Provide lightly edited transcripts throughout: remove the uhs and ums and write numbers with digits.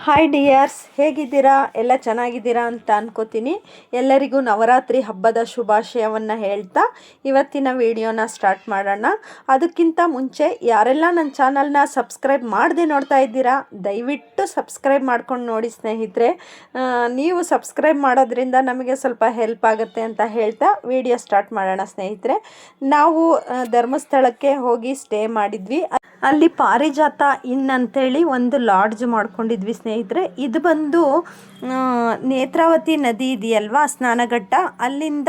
Hi dears, ಹೇಗಿದ್ದೀರಾ? ಎಲ್ಲ ಚೆನ್ನಾಗಿದ್ದೀರಾ ಅಂತ ಅನ್ಕೋತೀನಿ. ಎಲ್ಲರಿಗೂ ನವರಾತ್ರಿ ಹಬ್ಬದ ಶುಭಾಶಯವನ್ನು ಹೇಳ್ತಾ ಇವತ್ತಿನ ವಿಡಿಯೋನ ಸ್ಟಾರ್ಟ್ ಮಾಡೋಣ. ಅದಕ್ಕಿಂತ ಮುಂಚೆ ಯಾರೆಲ್ಲ ನನ್ನ ಚಾನಲ್ನ ಸಬ್ಸ್ಕ್ರೈಬ್ ಮಾಡದೆ ನೋಡ್ತಾ ಇದ್ದೀರಾ, ದಯವಿಟ್ಟು ಸಬ್ಸ್ಕ್ರೈಬ್ ಮಾಡ್ಕೊಂಡು ನೋಡಿ ಸ್ನೇಹಿತರೆ. ನೀವು ಸಬ್ಸ್ಕ್ರೈಬ್ ಮಾಡೋದ್ರಿಂದ ನಮಗೆ ಸ್ವಲ್ಪ ಹೆಲ್ಪ್ ಆಗುತ್ತೆ ಅಂತ ಹೇಳ್ತಾ ವಿಡಿಯೋ ಸ್ಟಾರ್ಟ್ ಮಾಡೋಣ ಸ್ನೇಹಿತರೆ. ನಾವು ಧರ್ಮಸ್ಥಳಕ್ಕೆ ಹೋಗಿ ಸ್ಟೇ ಮಾಡಿದ್ವಿ. ಅಲ್ಲಿ ಪಾರಿಜಾತ ಇನ್ ಅಂತೇಳಿ ಒಂದು ಲಾಡ್ಜ್ ಮಾಡ್ಕೊಂಡಿದ್ವಿ ಸ್ನೇಹಿತರೆ. ಇದು ಬಂದು ನೇತ್ರಾವತಿ ನದಿ ಇದೆಯಲ್ವಾ, ಸ್ನಾನಘಟ್ಟ, ಅಲ್ಲಿಂದ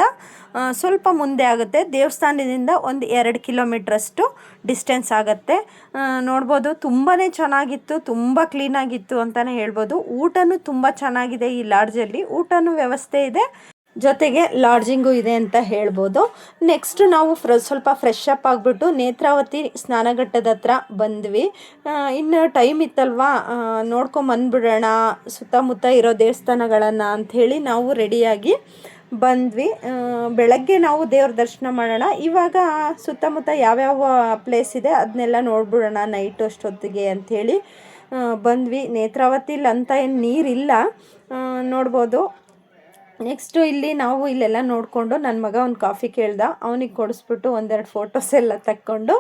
ಸ್ವಲ್ಪ ಮುಂದೆ ಆಗುತ್ತೆ. ದೇವಸ್ಥಾನದಿಂದ ಒಂದು 2 ಕಿಲೋಮೀಟ್ರಷ್ಟು ಡಿಸ್ಟೆನ್ಸ್ ಆಗುತ್ತೆ. ನೋಡ್ಬೋದು, ತುಂಬಾ ಚೆನ್ನಾಗಿತ್ತು, ತುಂಬ ಕ್ಲೀನಾಗಿತ್ತು ಅಂತಲೇ ಹೇಳ್ಬೋದು. ಊಟನೂ ತುಂಬ ಚೆನ್ನಾಗಿದೆ. ಈ ಲಾಡ್ಜಲ್ಲಿ ಊಟನೂ ವ್ಯವಸ್ಥೆ ಇದೆ, ಜೊತೆಗೆ ಲಾಡ್ಜಿಂಗು ಇದೆ ಅಂತ ಹೇಳ್ಬೋದು. ನೆಕ್ಸ್ಟ್ ನಾವು ಸ್ವಲ್ಪ ಫ್ರೆಶ್ ಅಪ್ ಆಗಿಬಿಟ್ಟು ನೇತ್ರಾವತಿ ಸ್ನಾನಘಟ್ಟದ ಹತ್ರ ಬಂದ್ವಿ. ಇನ್ನು ಟೈಮ್ ಇತ್ತಲ್ವಾ, ನೋಡ್ಕೊಂಬಂದ್ಬಿಡೋಣ ಸುತ್ತಮುತ್ತ ಇರೋ ದೇವಸ್ಥಾನಗಳನ್ನು ಅಂಥೇಳಿ ನಾವು ರೆಡಿಯಾಗಿ ಬಂದ್ವಿ. ಬೆಳಗ್ಗೆ ನಾವು ದೇವ್ರ ದರ್ಶನ ಮಾಡೋಣ, ಇವಾಗ ಸುತ್ತಮುತ್ತ ಯಾವ್ಯಾವ ಪ್ಲೇಸ್ ಇದೆ ಅದನ್ನೆಲ್ಲ ನೋಡ್ಬಿಡೋಣ ನೈಟ್ ಅಷ್ಟೊತ್ತಿಗೆ ಅಂಥೇಳಿ ಬಂದ್ವಿ. ನೇತ್ರಾವತಿಲಿ ಅಂತ ಏನು ನೀರಿಲ್ಲ, ನೋಡ್ಬೋದು. ನೆಕ್ಸ್ಟು ಇಲ್ಲಿ ನಾವು ಇಲ್ಲೆಲ್ಲ ನೋಡಿಕೊಂಡು ನನ್ನ ಮಗ ಒಂದು ಕಾಫಿ ಕೇಳ್ದ, ಅವನಿಗೆ ಕೊಡಿಸ್ಬಿಟ್ಟು ಒಂದೆರಡು ಫೋಟೋಸ್ ಎಲ್ಲ ತಕ್ಕೊಂಡು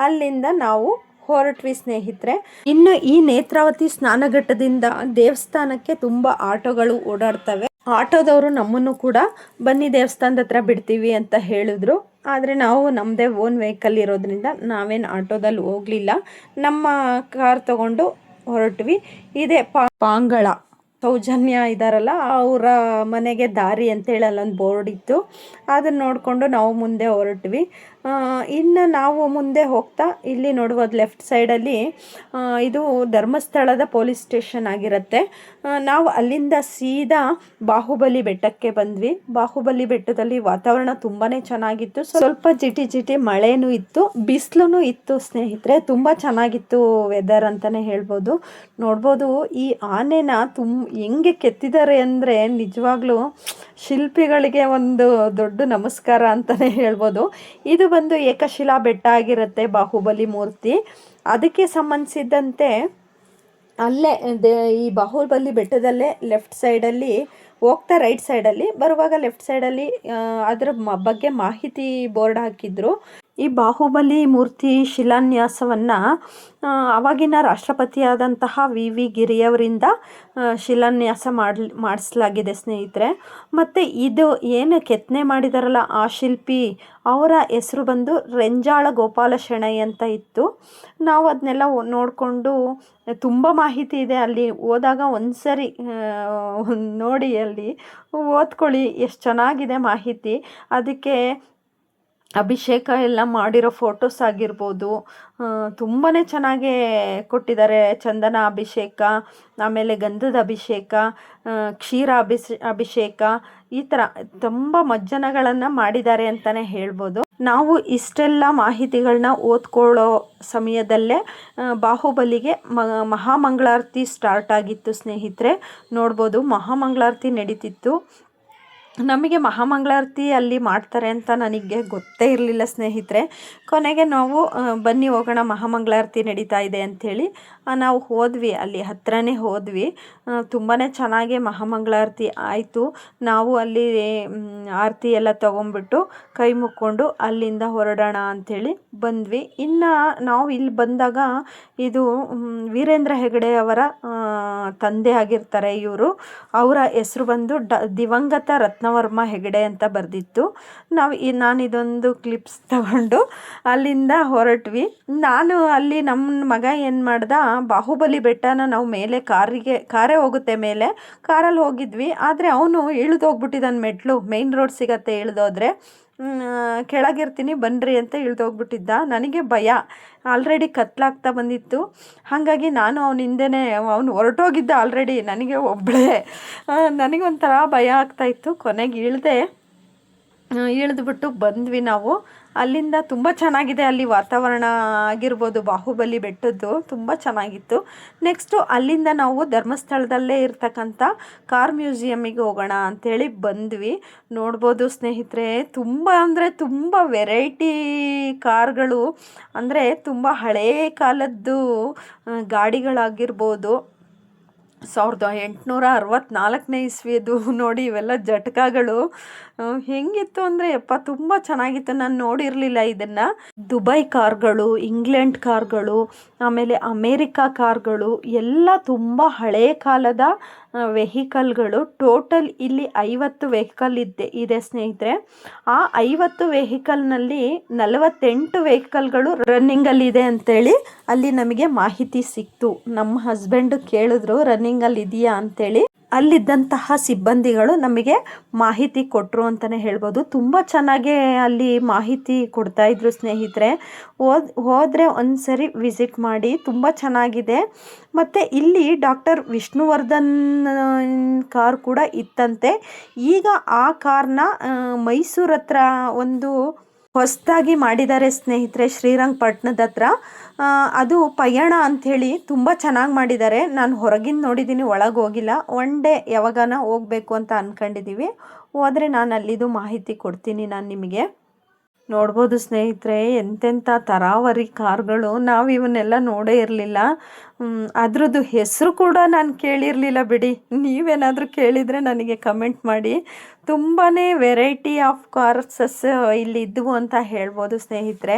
ಅಲ್ಲಿಂದ ನಾವು ಹೊರಟ್ವಿ ಸ್ನೇಹಿತರೆ. ಇನ್ನು ಈ ನೇತ್ರಾವತಿ ಸ್ನಾನಘಟ್ಟದಿಂದ ದೇವಸ್ಥಾನಕ್ಕೆ ತುಂಬ ಆಟೋಗಳು ಓಡಾಡ್ತವೆ. ಆಟೋದವರು ನಮ್ಮನ್ನು ಕೂಡ ಬನ್ನಿ ದೇವಸ್ಥಾನದ ಹತ್ರ ಬಿಡ್ತೀವಿ ಅಂತ ಹೇಳಿದ್ರು. ಆದರೆ ನಾವು ನಮ್ಮದೇ ಓನ್ ವೆಹಿಕಲ್ ಇರೋದ್ರಿಂದ ನಾವೇನು ಆಟೋದಲ್ಲಿ ಹೋಗಲಿಲ್ಲ, ನಮ್ಮ ಕಾರ್ ತಗೊಂಡು ಹೊರಟ್ವಿ. ಇದೇ ಪಾಂಗಳ ಸೌಜನ್ಯ ಇದ್ದಾರಲ್ಲ, ಅವರ ಮನೆಗೆ ದಾರಿ ಅಂತೇಳಿ ಅಲ್ಲೊಂದು ಬೋರ್ಡ್ ಇತ್ತು, ಅದನ್ನು ನೋಡಿಕೊಂಡು ನಾವು ಮುಂದೆ ಹೊರಟ್ವಿ. ಇನ್ನು ನಾವು ಮುಂದೆ ಹೋಗ್ತಾ ಇಲ್ಲಿ ನೋಡ್ಬೋದು ಲೆಫ್ಟ್ ಸೈಡಲ್ಲಿ ಇದು ಧರ್ಮಸ್ಥಳದ ಪೊಲೀಸ್ ಸ್ಟೇಷನ್ ಆಗಿರುತ್ತೆ. ನಾವು ಅಲ್ಲಿಂದ ಸೀದಾ ಬಾಹುಬಲಿ ಬೆಟ್ಟಕ್ಕೆ ಬಂದ್ವಿ. ಬಾಹುಬಲಿ ಬೆಟ್ಟದಲ್ಲಿ ವಾತಾವರಣ ತುಂಬಾ ಚೆನ್ನಾಗಿತ್ತು. ಸ್ವಲ್ಪ ಜಿಟಿ ಜಿಟಿ ಮಳೆನೂ ಇತ್ತು, ಬಿಸಿಲೂ ಇತ್ತು ಸ್ನೇಹಿತರೆ. ತುಂಬ ಚೆನ್ನಾಗಿತ್ತು ವೆದರ್ ಅಂತಲೇ ಹೇಳ್ಬೋದು. ನೋಡ್ಬೋದು ಈ ಆನೆನ ಹೆಂಗೆ ಕೆತ್ತಿದ್ದಾರೆ ಅಂದರೆ ನಿಜವಾಗ್ಲೂ ಶಿಲ್ಪಿಗಳಿಗೆ ಒಂದು ದೊಡ್ಡ ನಮಸ್ಕಾರ ಅಂತಲೇ ಹೇಳ್ಬೋದು. ಇದು ಬಂದು ಏಕಶಿಲಾ ಬೆಟ್ಟ ಆಗಿರುತ್ತೆ, ಬಾಹುಬಲಿ ಮೂರ್ತಿ. ಅದಕ್ಕೆ ಸಂಬಂಧಿಸಿದಂತೆ ಅಲ್ಲೇ ಈ ಬಾಹುಬಲಿ ಬೆಟ್ಟದಲ್ಲೇ ಲೆಫ್ಟ್ ಸೈಡಲ್ಲಿ ಹೋಗ್ತಾ ರೈಟ್ ಸೈಡಲ್ಲಿ ಬರುವಾಗ ಲೆಫ್ಟ್ ಸೈಡಲ್ಲಿ ಅದರ ಬಗ್ಗೆ ಮಾಹಿತಿ ಬೋರ್ಡ್ ಹಾಕಿದ್ರು. ಈ ಬಾಹುಬಲಿ ಮೂರ್ತಿ ಶಿಲಾನ್ಯಾಸವನ್ನು ಆವಾಗಿನ ರಾಷ್ಟ್ರಪತಿಯಾದಂತಹ ವಿ ಗಿರಿಯವರಿಂದ ಶಿಲಾನ್ಯಾಸ ಮಾಡಿಸಲಾಗಿದೆ ಸ್ನೇಹಿತರೆ. ಮತ್ತು ಇದು ಏನು ಕೆತ್ತನೆ ಮಾಡಿದಾರಲ್ಲ ಆ ಶಿಲ್ಪಿ, ಅವರ ಹೆಸರು ಬಂದು ರೆಂಜಾಳ ಗೋಪಾಲ ಶೆಣೈ ಅಂತ ಇತ್ತು. ನಾವು ಅದನ್ನೆಲ್ಲ ನೋಡಿಕೊಂಡು ತುಂಬ ಮಾಹಿತಿ ಇದೆ ಅಲ್ಲಿ ಹೋದಾಗ. ಒಂದ್ಸರಿ ನೋಡಿ ಅಲ್ಲಿ ಓದ್ಕೊಳ್ಳಿ, ಎಷ್ಟು ಚೆನ್ನಾಗಿದೆ ಮಾಹಿತಿ. ಅದಕ್ಕೆ ಅಭಿಷೇಕ ಎಲ್ಲ ಮಾಡಿರೋ ಫೋಟೋಸ್ ಆಗಿರ್ಬೋದು, ತುಂಬಾ ಚೆನ್ನಾಗೇ ಕೊಟ್ಟಿದ್ದಾರೆ. ಚಂದನ ಅಭಿಷೇಕ, ಆಮೇಲೆ ಗಂಧದ ಅಭಿಷೇಕ, ಕ್ಷೀರ ಅಭಿಷೇಕ, ಈ ಥರ ತುಂಬ ಮಜ್ಜನಗಳನ್ನು ಮಾಡಿದ್ದಾರೆ ಅಂತಲೇ ಹೇಳ್ಬೋದು. ನಾವು ಇಷ್ಟೆಲ್ಲ ಮಾಹಿತಿಗಳನ್ನ ಓದ್ಕೊಳ್ಳೋ ಸಮಯದಲ್ಲೇ ಬಾಹುಬಲಿಗೆ ಮಹಾಮಂಗಳಾರತಿ ಸ್ಟಾರ್ಟ್ ಆಗಿತ್ತು ಸ್ನೇಹಿತರೆ. ನೋಡ್ಬೋದು, ಮಹಾಮಂಗಳಾರತಿ ನಡೀತಿತ್ತು. ನಮಗೆ ಮಹಾಮಂಗಳಾರತಿ ಅಲ್ಲಿ ಮಾಡ್ತಾರೆ ಅಂತ ನನಗೆ ಗೊತ್ತೇ ಇರಲಿಲ್ಲ ಸ್ನೇಹಿತರೆ. ಕೊನೆಗೆ ನಾವು ಬನ್ನಿ ಹೋಗೋಣ, ಮಹಾಮಂಗಳಾರತಿ ನಡೀತಾ ಇದೆ ಅಂಥೇಳಿ ನಾವು ಹೋದ್ವಿ. ಅಲ್ಲಿ ಹತ್ರನೇ ಹೋದ್ವಿ. ತುಂಬಾ ಚೆನ್ನಾಗಿ ಮಹಾಮಂಗಳಾರತಿ ಆಯಿತು. ನಾವು ಅಲ್ಲಿ ಆರತಿ ಎಲ್ಲ ತೊಗೊಂಬಿಟ್ಟು ಕೈ ಮುಕ್ಕೊಂಡು ಅಲ್ಲಿಂದ ಹೊರಡೋಣ ಅಂಥೇಳಿ ಬಂದ್ವಿ. ಇನ್ನು ನಾವು ಇಲ್ಲಿ ಬಂದಾಗ ಇದು ವೀರೇಂದ್ರ ಹೆಗಡೆ ಅವರ ತಂದೆ ಆಗಿರ್ತಾರೆ ಇವರು. ಅವರ ಹೆಸರು ಬಂದು ದಿವಂಗತ ರತ್ನವರ್ಮ ಹೆಗಡೆ ಅಂತ ಬರೆದಿತ್ತು. ನಾನು ಇದೊಂದು ಕ್ಲಿಪ್ಸ್ ತಗೊಂಡು ಅಲ್ಲಿಂದ ಹೊರಟ್ವಿ. ನಾನು ಅಲ್ಲಿ ನಮ್ಮ ಮಗ ಏನು ಮಾಡ್ದ, ಬಾಹುಬಲಿ ಬೆಟ್ಟನ ನಾವು ಮೇಲೆ ಕಾರೇ ಹೋಗುತ್ತೆ ಮೇಲೆ, ಕಾರಲ್ಲಿ ಹೋಗಿದ್ವಿ. ಆದರೆ ಅವನು ಇಳಿದೋಗ್ಬಿಟ್ಟಿದ್ದಾನೆ, ಮೆಟ್ಲು ಮೇಯ್ನ್ ರೋಡ್ ಸಿಗತ್ತೆ ಇಳಿದೋದ್ರೆ, ಕೆಳಗಿರ್ತೀನಿ ಬನ್ನಿರಿ ಅಂತ ಇಳಿದೋಗ್ಬಿಟ್ಟಿದ್ದ. ನನಗೆ ಭಯ, ಆಲ್ರೆಡಿ ಕತ್ಲಾಗ್ತಾ ಬಂದಿತ್ತು. ಹಾಗಾಗಿ ನಾನು ಅವನ ಹಿಂದೆನೇ, ಅವನು ಹೊರಟೋಗಿದ್ದ ಆಲ್ರೆಡಿ, ನನಗೆ ಒಬ್ಬಳೇ, ನನಗೊಂಥರ ಭಯ ಆಗ್ತಾಯಿತ್ತು. ಕೊನೆಗೆ ಇಳಿದ್ಬಿಟ್ಟು ಬಂದ್ವಿ ನಾವು ಅಲ್ಲಿಂದ. ತುಂಬ ಚೆನ್ನಾಗಿದೆ ಅಲ್ಲಿ ವಾತಾವರಣ ಆಗಿರ್ಬೋದು, ಬಾಹುಬಲಿ ಬೆಟ್ಟದ್ದು ತುಂಬ ಚೆನ್ನಾಗಿತ್ತು. ನೆಕ್ಸ್ಟು ಅಲ್ಲಿಂದ ನಾವು ಧರ್ಮಸ್ಥಳದಲ್ಲೇ ಇರ್ತಕ್ಕಂಥ ಕಾರ್ ಮ್ಯೂಸಿಯಮ್ಮಿಗೆ ಹೋಗೋಣ ಅಂಥೇಳಿ ಬಂದ್ವಿ. ನೋಡ್ಬೋದು ಸ್ನೇಹಿತರೆ, ತುಂಬ ಅಂದರೆ ತುಂಬ ವೆರೈಟಿ ಕಾರ್ಗಳು, ಅಂದರೆ ತುಂಬ ಹಳೇ ಕಾಲದ್ದು ಗಾಡಿಗಳಾಗಿರ್ಬೋದು, 1864ನೇ ಇಸ್ವಿದು ನೋಡಿ. ಇವೆಲ್ಲ ಜಟಕಾಗಳು ಹೆಂಗಿತ್ತು ಅಂದರೆ ಯಪ್ಪ ತುಂಬ ಚೆನ್ನಾಗಿತ್ತು. ನಾನು ನೋಡಿರಲಿಲ್ಲ ಇದನ್ನು. ದುಬೈ ಕಾರ್ಗಳು, ಇಂಗ್ಲೆಂಡ್ ಕಾರ್ಗಳು, ಆಮೇಲೆ ಅಮೇರಿಕಾ ಕಾರ್ಗಳು ಎಲ್ಲ ತುಂಬ ಹಳೆಯ ಕಾಲದ ವೆಹಿಕಲ್ಗಳು. ಟೋಟಲ್ ಇಲ್ಲಿ 50 ವೆಹಿಕಲ್ ಇದೆ ಸ್ನೇಹಿತರೆ. ಆ 50 ವೆಹಿಕಲ್ನಲ್ಲಿ 48 ವೆಹಿಕಲ್ಗಳು ರನ್ನಿಂಗಲ್ಲಿದೆ ಅಂತೇಳಿ ಅಲ್ಲಿ ನಮಗೆ ಮಾಹಿತಿ ಸಿಕ್ತು. ನಮ್ಮ ಹಸ್ಬೆಂಡ್ ಕೇಳಿದ್ರು ರನ್ನಿಂಗಲ್ಲಿ ಇದೆಯಾ ಅಂತೇಳಿ. ಅಲ್ಲಿದ್ದಂತಹ ಸಿಬ್ಬಂದಿಗಳು ನಮಗೆ ಮಾಹಿತಿ ಕೊಟ್ಟರು ಅಂತಲೇ ಹೇಳ್ಬೋದು. ತುಂಬ ಚೆನ್ನಾಗೇ ಅಲ್ಲಿ ಮಾಹಿತಿ ಕೊಡ್ತಾಯಿದ್ರು ಸ್ನೇಹಿತರೆ. ಹೋದರೆ ಒಂದ್ಸರಿ ವಿಸಿಟ್ ಮಾಡಿ, ತುಂಬ ಚೆನ್ನಾಗಿದೆ. ಮತ್ತು ಇಲ್ಲಿ ಡಾಕ್ಟರ್ ವಿಷ್ಣುವರ್ಧನ್ ಕಾರ್ ಕೂಡ ಇತ್ತಂತೆ. ಈಗ ಆ ಕಾರ್ನ ಮೈಸೂರು ಹತ್ರ ಒಂದು ಹೊಸದಾಗಿ ಮಾಡಿದ್ದಾರೆ ಸ್ನೇಹಿತರೆ, ಶ್ರೀರಂಗಪಟ್ಟಣದ ಹತ್ರ. ಅದು ಪಯಣ ಅಂಥೇಳಿ ತುಂಬ ಚೆನ್ನಾಗಿ ಮಾಡಿದ್ದಾರೆ. ನಾನು ಹೊರಗಿಂದ ನೋಡಿದ್ದೀನಿ, ಒಳಗೆ ಹೋಗಿಲ್ಲ. ಒನ್ ಡೇ ಯಾವಾಗಾನ ಹೋಗಬೇಕು ಅಂತ ಅಂದ್ಕೊಂಡಿದ್ದೀವಿ. ಹೋದರೆ ನಾನು ಅಲ್ಲಿದು ಮಾಹಿತಿ ಕೊಡ್ತೀನಿ ನಾನು ನಿಮಗೆ. ನೋಡ್ಬೋದು ಸ್ನೇಹಿತರೆ, ಎಂತೆಂಥ ತರಾವರಿ ಕಾರ್ಗಳು. ನಾವು ಇವನ್ನೆಲ್ಲ ನೋಡೇ ಇರಲಿಲ್ಲ. ಅದ್ರದ್ದು ಹೆಸರು ಕೂಡ ನಾನು ಕೇಳಿರಲಿಲ್ಲ ಬಿಡಿ. ನೀವೇನಾದರೂ ಕೇಳಿದರೆ ನನಗೆ ಕಮೆಂಟ್ ಮಾಡಿ. ತುಂಬಾ ವೆರೈಟಿ ಆಫ್ ಕಾರ್ಸಸ್ ಇಲ್ಲಿ ಇದ್ದವು ಅಂತ ಹೇಳ್ಬೋದು ಸ್ನೇಹಿತರೆ.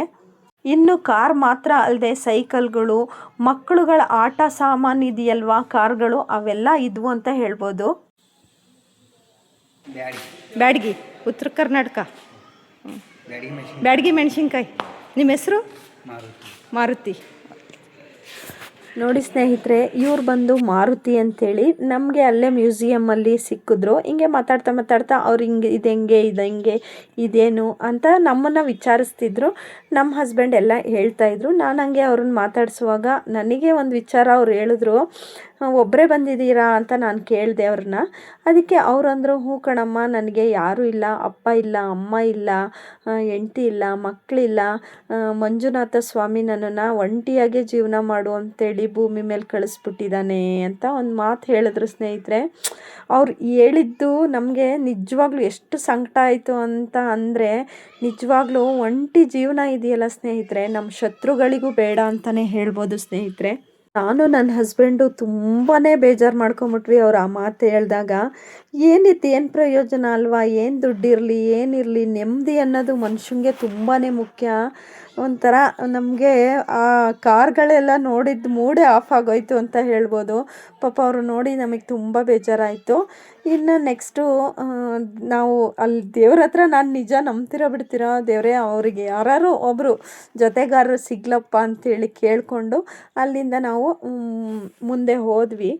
ಇನ್ನು ಕಾರ್ ಮಾತ್ರ ಅಲ್ಲದೆ ಸೈಕಲ್ಗಳು, ಮಕ್ಕಳುಗಳ ಆಟ ಸಾಮಾನು ಇದೆಯಲ್ವಾ ಕಾರ್ಗಳು, ಅವೆಲ್ಲ ಇದ್ವು ಅಂತ ಹೇಳ್ಬೋದು. ಬ್ಯಾಡಗಿ, ಉತ್ತರ ಕರ್ನಾಟಕ. ಬ್ಯಾಡಗಿ ಮೆಣಸಿನ್ಕಾಯಿ. ನಿಮ್ಮ ಹೆಸರು? ಮಾರುತಿ. ನೋಡಿ ಸ್ನೇಹಿತರೆ, ಇವ್ರು ಬಂದು ಮಾರುತಿ ಅಂತೇಳಿ ನಮಗೆ ಅಲ್ಲೇ ಮ್ಯೂಸಿಯಮ್ಮಲ್ಲಿ ಸಿಕ್ಕಿದ್ರು. ಹಿಂಗೆ ಮಾತಾಡ್ತಾ ಅವ್ರು ಹಿಂಗೆ ಇದು ಇದೇನು ಅಂತ ನಮ್ಮನ್ನು ವಿಚಾರಿಸ್ತಿದ್ರು. ನಮ್ಮ ಹಸ್ಬೆಂಡ್ ಎಲ್ಲ ಹೇಳ್ತಾಯಿದ್ರು. ನಾನು ಹಂಗೆ ಅವ್ರನ್ನ ಮಾತಾಡಿಸುವಾಗ ನನಗೆ ಒಂದು ವಿಚಾರ ಅವ್ರು ಹೇಳಿದ್ರು. ಒಬ್ಬರೇ ಬಂದಿದ್ದೀರಾ ಅಂತ ನಾನು ಕೇಳಿದೆ ಅವ್ರನ್ನ. ಅದಕ್ಕೆ ಅವ್ರಂದರು, ಹ್ಞೂ ಕಣಮ್ಮ, ನನಗೆ ಯಾರೂ ಇಲ್ಲ, ಅಪ್ಪ ಇಲ್ಲ, ಅಮ್ಮ ಇಲ್ಲ, ಹೆಂಡತಿ ಇಲ್ಲ, ಮಕ್ಕಳಿಲ್ಲ. ಮಂಜುನಾಥ ಸ್ವಾಮಿ ನನ್ನನ್ನು ಒಂಟಿಯಾಗೆ ಜೀವನ ಮಾಡು ಅಂತೇಳಿ ಭೂಮಿ ಮೇಲೆ ಕಳಿಸ್ಬಿಟ್ಟಿದ್ದಾನೆ ಅಂತ ಒಂದು ಮಾತು ಹೇಳಿದ್ರು ಸ್ನೇಹಿತರೆ. ಅವ್ರು ಹೇಳಿದ್ದು ನಮಗೆ ನಿಜವಾಗ್ಲೂ ಎಷ್ಟು ಸಂಕಟ ಆಯಿತು ಅಂತ ಅಂದರೆ, ನಿಜವಾಗ್ಲೂ ಒಂಟಿ ಜೀವನ ಇದೆಯಲ್ಲ ಸ್ನೇಹಿತರೆ, ನಮ್ಮ ಶತ್ರುಗಳಿಗೂ ಬೇಡ ಅಂತಲೇ ಹೇಳ್ಬೋದು ಸ್ನೇಹಿತರೆ. ನಾನು ನನ್ನ ಹಸ್ಬೆಂಡು ತುಂಬಾ ಬೇಜಾರು ಮಾಡ್ಕೊಂಬಿಟ್ವಿ ಅವ್ರು ಆ ಮಾತು ಹೇಳಿದಾಗ. ಏನಿತ್ತು, ಏನು ಪ್ರಯೋಜನ ಅಲ್ವಾ, ಏನು ದುಡ್ಡಿರಲಿ ಏನಿರಲಿ, ನೆಮ್ಮದಿ ಅನ್ನೋದು ಮನುಷ್ಯಂಗೆ ತುಂಬಾ ಮುಖ್ಯ. ಒಂಥರ ನಮಗೆ ಆ ಕಾರ್ಗಳೆಲ್ಲ ನೋಡಿದ್ದು ಮೂಡೇ ಆಫ್ ಆಗೋಯ್ತು ಅಂತ ಹೇಳ್ಬೋದು. ಪಾಪ ಅವರು ನೋಡಿ ನಮಗೆ ತುಂಬ ಬೇಜಾರಾಯಿತು. ಇನ್ನು ನೆಕ್ಸ್ಟು ನಾವು ಅಲ್ಲಿ ದೇವ್ರ ಹತ್ರ ನಾನು ನಿಜ ನಂಬ್ತಿರೋ ಬಿಡ್ತಿರೋ ದೇವರೇ, ಅವರಿಗೆ ಯಾರು ಒಬ್ಬರು ಜೊತೆಗಾರರು ಸಿಗ್ಲಪ್ಪ ಅಂತೇಳಿ ಕೇಳಿಕೊಂಡು ಅಲ್ಲಿಂದ ನಾವು ಮುಂದೆ ಹೋದ್ವಿ.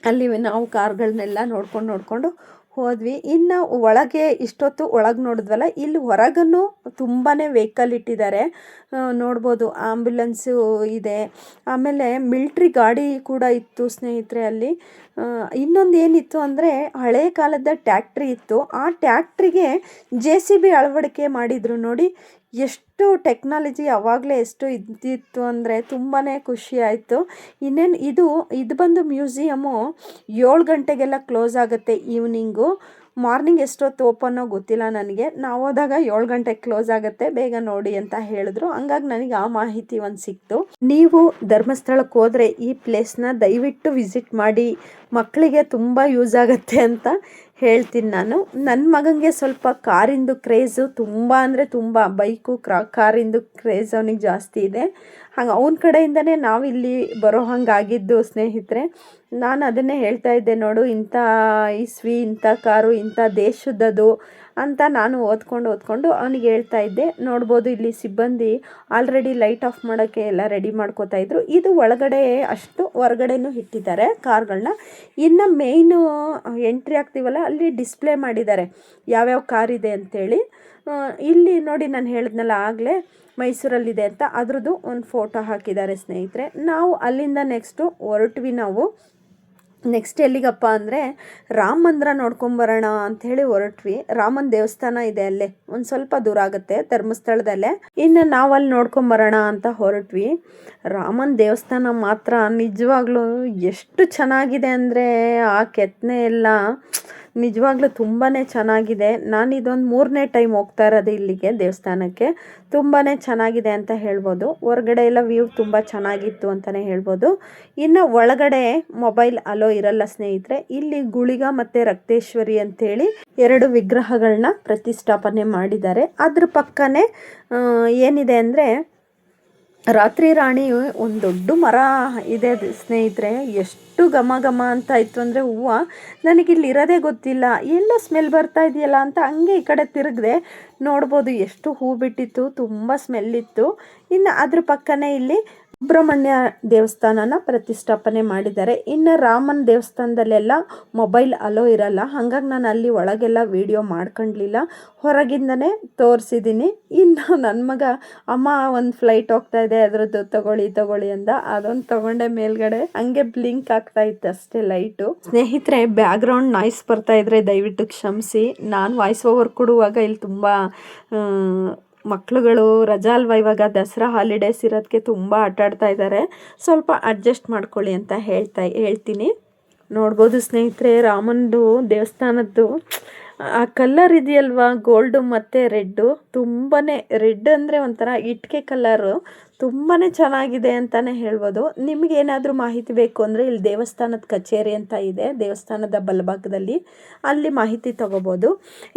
ಅಲ್ಲಿ ನಾವು ಕಾರ್ಗಳನ್ನೆಲ್ಲ ನೋಡ್ಕೊಂಡು ಹೋದ್ವಿ. ಇನ್ನು ಒಳಗೆ ಇಷ್ಟೊತ್ತು ಒಳಗೆ ನೋಡಿದ್ವಲ್ಲ, ಇಲ್ಲಿ ಹೊರಗೂ ತುಂಬಾ ವೆಹಿಕಲ್ ಇಟ್ಟಿದ್ದಾರೆ. ನೋಡ್ಬೋದು, ಆಂಬ್ಯುಲೆನ್ಸು ಇದೆ, ಆಮೇಲೆ ಮಿಲ್ಟ್ರಿ ಗಾಡಿ ಕೂಡ ಇತ್ತು ಸ್ನೇಹಿತರೆ ಅಲ್ಲಿ. ಇನ್ನೊಂದು ಏನಿತ್ತು ಅಂದರೆ, ಹಳೆ ಕಾಲದ ಟ್ಯಾಕ್ಟ್ರಿ ಇತ್ತು. ಆ ಟ್ಯಾಕ್ಟ್ರಿಗೆ JCB ಅಳವಡಿಕೆ ಮಾಡಿದರು ನೋಡಿ. ಎಷ್ಟು ಟೆಕ್ನಾಲಜಿ ಆವಾಗಲೇ ಎಷ್ಟು ಇದ್ದಿತ್ತು ಅಂದರೆ ತುಂಬಾ ಖುಷಿ ಆಯಿತು. ಇನ್ನೇನು ಇದು ಬಂದು ಮ್ಯೂಸಿಯಮ್ಮು 7 ಗಂಟೆಗೆಲ್ಲ ಕ್ಲೋಸ್ ಆಗುತ್ತೆ ಈವ್ನಿಂಗು. ಮಾರ್ನಿಂಗ್ ಎಷ್ಟೊತ್ತು ಓಪನ್ನೋ ಗೊತ್ತಿಲ್ಲ ನನಗೆ. ನಾವು ಹೋದಾಗ 7 ಗಂಟೆಗೆ ಕ್ಲೋಸ್ ಆಗುತ್ತೆ, ಬೇಗ ನೋಡಿ ಅಂತ ಹೇಳಿದ್ರು. ಹಂಗಾಗಿ ನನಗೆ ಆ ಮಾಹಿತಿ ಒಂದು ಸಿಕ್ತು. ನೀವು ಧರ್ಮಸ್ಥಳಕ್ಕೆ ಹೋದರೆ ಈ ಪ್ಲೇಸ್ನ ದಯವಿಟ್ಟು ವಿಸಿಟ್ ಮಾಡಿ, ಮಕ್ಕಳಿಗೆ ತುಂಬ ಯೂಸ್ ಆಗುತ್ತೆ ಅಂತ ಹೇಳ್ತೀನಿ ನಾನು. ನನ್ನ ಮಗನಿಗೆ ಸ್ವಲ್ಪ ಕಾರಿಂದು ಕ್ರೇಜು ತುಂಬ ಅಂದರೆ ತುಂಬ, ಬೈಕು ಕಾರಿಂದು ಕ್ರೇಜ್ ಅವನಿಗೆ ಜಾಸ್ತಿ ಇದೆ. ಹಂಗೆ ಅವನ ಕಡೆಯಿಂದನೇ ನಾವಿಲ್ಲಿ ಬರೋ ಹಂಗಾಗಿದ್ದು ಸ್ನೇಹಿತರೆ. ನಾನು ಅದನ್ನೇ ಹೇಳ್ತಾ ಇದ್ದೆ, ನೋಡು ಇಂಥ ಇಸ್ವಿ, ಇಂಥ ಕಾರು, ಇಂಥ ದೇಶದ್ದು ಅಂತ ನಾನು ಓದ್ಕೊಂಡು ಅವನಿಗೆ ಹೇಳ್ತಾ ಇದ್ದೆ. ನೋಡ್ಬೋದು, ಇಲ್ಲಿ ಸಿಬ್ಬಂದಿ ಆಲ್ರೆಡಿ ಲೈಟ್ ಆಫ್ ಮಾಡೋಕ್ಕೆ ಎಲ್ಲ ರೆಡಿ ಮಾಡ್ಕೋತಾ ಇದ್ರು. ಇದು ಒಳಗಡೆ ಅಷ್ಟು, ಹೊರಗಡೆನೂ ಇಟ್ಟಿದ್ದಾರೆ ಕಾರ್ಗಳನ್ನ. ಇನ್ನು ಮೇಯ್ನು ಎಂಟ್ರಿ ಆಗ್ತೀವಲ್ಲ, ಅಲ್ಲಿ ಡಿಸ್ಪ್ಲೇ ಮಾಡಿದ್ದಾರೆ ಯಾವ್ಯಾವ ಕಾರ್ ಇದೆ ಅಂತೇಳಿ. ಇಲ್ಲಿ ನೋಡಿ, ನಾನು ಹೇಳಿದ್ನಲ್ಲ ಆಗಲೇ ಮೈಸೂರಲ್ಲಿದೆ ಅಂತ, ಅದ್ರದ್ದು ಒಂದು ಫೋಟೋ ಹಾಕಿದ್ದಾರೆ ಸ್ನೇಹಿತರೆ. ನಾವು ಅಲ್ಲಿಂದ ನೆಕ್ಸ್ಟು ಹೊರಟ್ವಿ. ನಾವು ನೆಕ್ಸ್ಟ್ ಎಲ್ಲಿಗಪ್ಪ ಅಂದರೆ ರಾಮ ಮಂದಿರ ನೋಡ್ಕೊಂಬರೋಣ ಅಂಥೇಳಿ ಹೊರಟ್ವಿ. ರಾಮನ ದೇವಸ್ಥಾನ ಇದೆ ಅಲ್ಲೇ, ಒಂದು ಸ್ವಲ್ಪ ದೂರ ಆಗುತ್ತೆ ಧರ್ಮಸ್ಥಳದಲ್ಲೇ. ಇನ್ನು ನಾವು ಅಲ್ಲಿ ನೋಡ್ಕೊಂಬರೋಣ ಅಂತ ಹೊರಟ್ವಿ. ರಾಮನ ದೇವಸ್ಥಾನ ಮಾತ್ರ ನಿಜವಾಗ್ಲೂ ಎಷ್ಟು ಚೆನ್ನಾಗಿದೆ ಅಂದರೆ, ಆ ಕೆತ್ತನೆ ಎಲ್ಲ ನಿಜವಾಗ್ಲೂ ತುಂಬಾ ಚೆನ್ನಾಗಿದೆ. ನಾನು ಇದೊಂದು 3ನೇ ಟೈಮ್ ಹೋಗ್ತಾ ಇರೋದು ಇಲ್ಲಿಗೆ ದೇವಸ್ಥಾನಕ್ಕೆ. ತುಂಬಾ ಚೆನ್ನಾಗಿದೆ ಅಂತ ಹೇಳ್ಬೋದು. ಹೊರಗಡೆ ಎಲ್ಲ ವ್ಯೂ ತುಂಬ ಚೆನ್ನಾಗಿತ್ತು ಅಂತಲೇ ಹೇಳ್ಬೋದು. ಇನ್ನು ಒಳಗಡೆ ಮೊಬೈಲ್ ಅಲೋ ಇರಲ್ಲ ಸ್ನೇಹಿತರೆ. ಇಲ್ಲಿ ಗುಳಿಗ ಮತ್ತು ರಕ್ತೇಶ್ವರಿ ಅಂತೇಳಿ 2 ವಿಗ್ರಹಗಳನ್ನ ಪ್ರತಿಷ್ಠಾಪನೆ ಮಾಡಿದ್ದಾರೆ. ಅದ್ರ ಪಕ್ಕನೇ ಏನಿದೆ ಅಂದರೆ ರಾತ್ರಿ ರಾಣಿ ಒಂದು ದೊಡ್ಡ ಮರ ಇದೆ ಸ್ನೇಹಿತರೆ. ಎಷ್ಟು ಘಮ ಘಮ ಅಂತ ಇತ್ತು ಅಂದರೆ ಹೂವು, ನನಗಿಲ್ಲಿ ಇರೋದೇ ಗೊತ್ತಿಲ್ಲ, ಎಲ್ಲ ಸ್ಮೆಲ್ ಬರ್ತಾ ಇದೆಯಲ್ಲ ಅಂತ ಹಂಗೆ ಈ ಕಡೆ ತಿರುಗಿದೆ. ನೋಡ್ಬೋದು ಎಷ್ಟು ಹೂ ಬಿಟ್ಟಿತ್ತು, ತುಂಬ ಸ್ಮೆಲ್ಲಿತ್ತು. ಇನ್ನು ಅದ್ರ ಪಕ್ಕನೇ ಇಲ್ಲಿ ಸುಬ್ರಹ್ಮಣ್ಯ ದೇವಸ್ಥಾನನ ಪ್ರತಿಷ್ಠಾಪನೆ ಮಾಡಿದ್ದಾರೆ. ಇನ್ನು ರಾಮನ ದೇವಸ್ಥಾನದಲ್ಲೆಲ್ಲ ಮೊಬೈಲ್ ಅಲೋ ಇರಲ್ಲ, ಹಾಗಾಗಿ ನಾನು ಅಲ್ಲಿ ಒಳಗೆಲ್ಲ ವಿಡಿಯೋ ಮಾಡ್ಕೊಂಡಿಲ್ಲ, ಹೊರಗಿಂದನೇ ತೋರಿಸಿದ್ದೀನಿ. ಇನ್ನು ನನ್ನ ಮಗ ಅಮ್ಮ ಒಂದು ಫ್ಲೈಟ್ ಹೋಗ್ತಾ ಇದೆ ಅದರದ್ದು ತಗೊಳ್ಳಿ ಅಂದ. ಅದೊಂದು ತಗೊಂಡೆ ಮೇಲ್ಗಡೆ, ಹಂಗೆ ಬ್ಲಿಂಕ್ ಆಗ್ತಾ ಇತ್ತು ಅಷ್ಟೇ ಲೈಟು. ಸ್ನೇಹಿತರೆ, ಬ್ಯಾಕ್ಗ್ರೌಂಡ್ ನಾಯ್ಸ್ ಬರ್ತಾ ಇದ್ರೆ ದಯವಿಟ್ಟು ಕ್ಷಮಿಸಿ. ನಾನು ವಾಯ್ಸ್ ಓವರ್ ಕೊಡುವಾಗ ಇಲ್ಲಿ ತುಂಬ ಮಕ್ಕಳುಗಳು ರಜಾ ಅಲ್ವಾ, ಇವಾಗ ದಸರಾ ಹಾಲಿಡೇಸ್ ಇರೋದಕ್ಕೆ ತುಂಬ ಆಟಾಡ್ತಾ ಇದ್ದಾರೆ. ಸ್ವಲ್ಪ ಅಡ್ಜಸ್ಟ್ ಮಾಡ್ಕೊಳ್ಳಿ ಅಂತ ಹೇಳ್ತೀನಿ. ನೋಡ್ಬೋದು ಸ್ನೇಹಿತರೆ, ರಾಮನದು ದೇವಸ್ಥಾನದ್ದು ಆ ಕಲರ್ ಇದೆಯಲ್ವಾ, ಗೋಲ್ಡು ಮತ್ತು ರೆಡ್ಡು, ತುಂಬಾ ರೆಡ್ ಅಂದರೆ ಒಂಥರ ಇಟ್ಟಿಗೆ ಕಲರು, ತುಂಬಾ ಚೆನ್ನಾಗಿದೆ ಅಂತಲೇ ಹೇಳ್ಬೋದು. ನಿಮಗೇನಾದರೂ ಮಾಹಿತಿ ಬೇಕು ಅಂದರೆ ಇಲ್ಲಿ ದೇವಸ್ಥಾನದ ಕಚೇರಿ ಅಂತ ಇದೆ ದೇವಸ್ಥಾನದ ಬಲಭಾಗದಲ್ಲಿ, ಅಲ್ಲಿ ಮಾಹಿತಿ ತೊಗೋಬೋದು.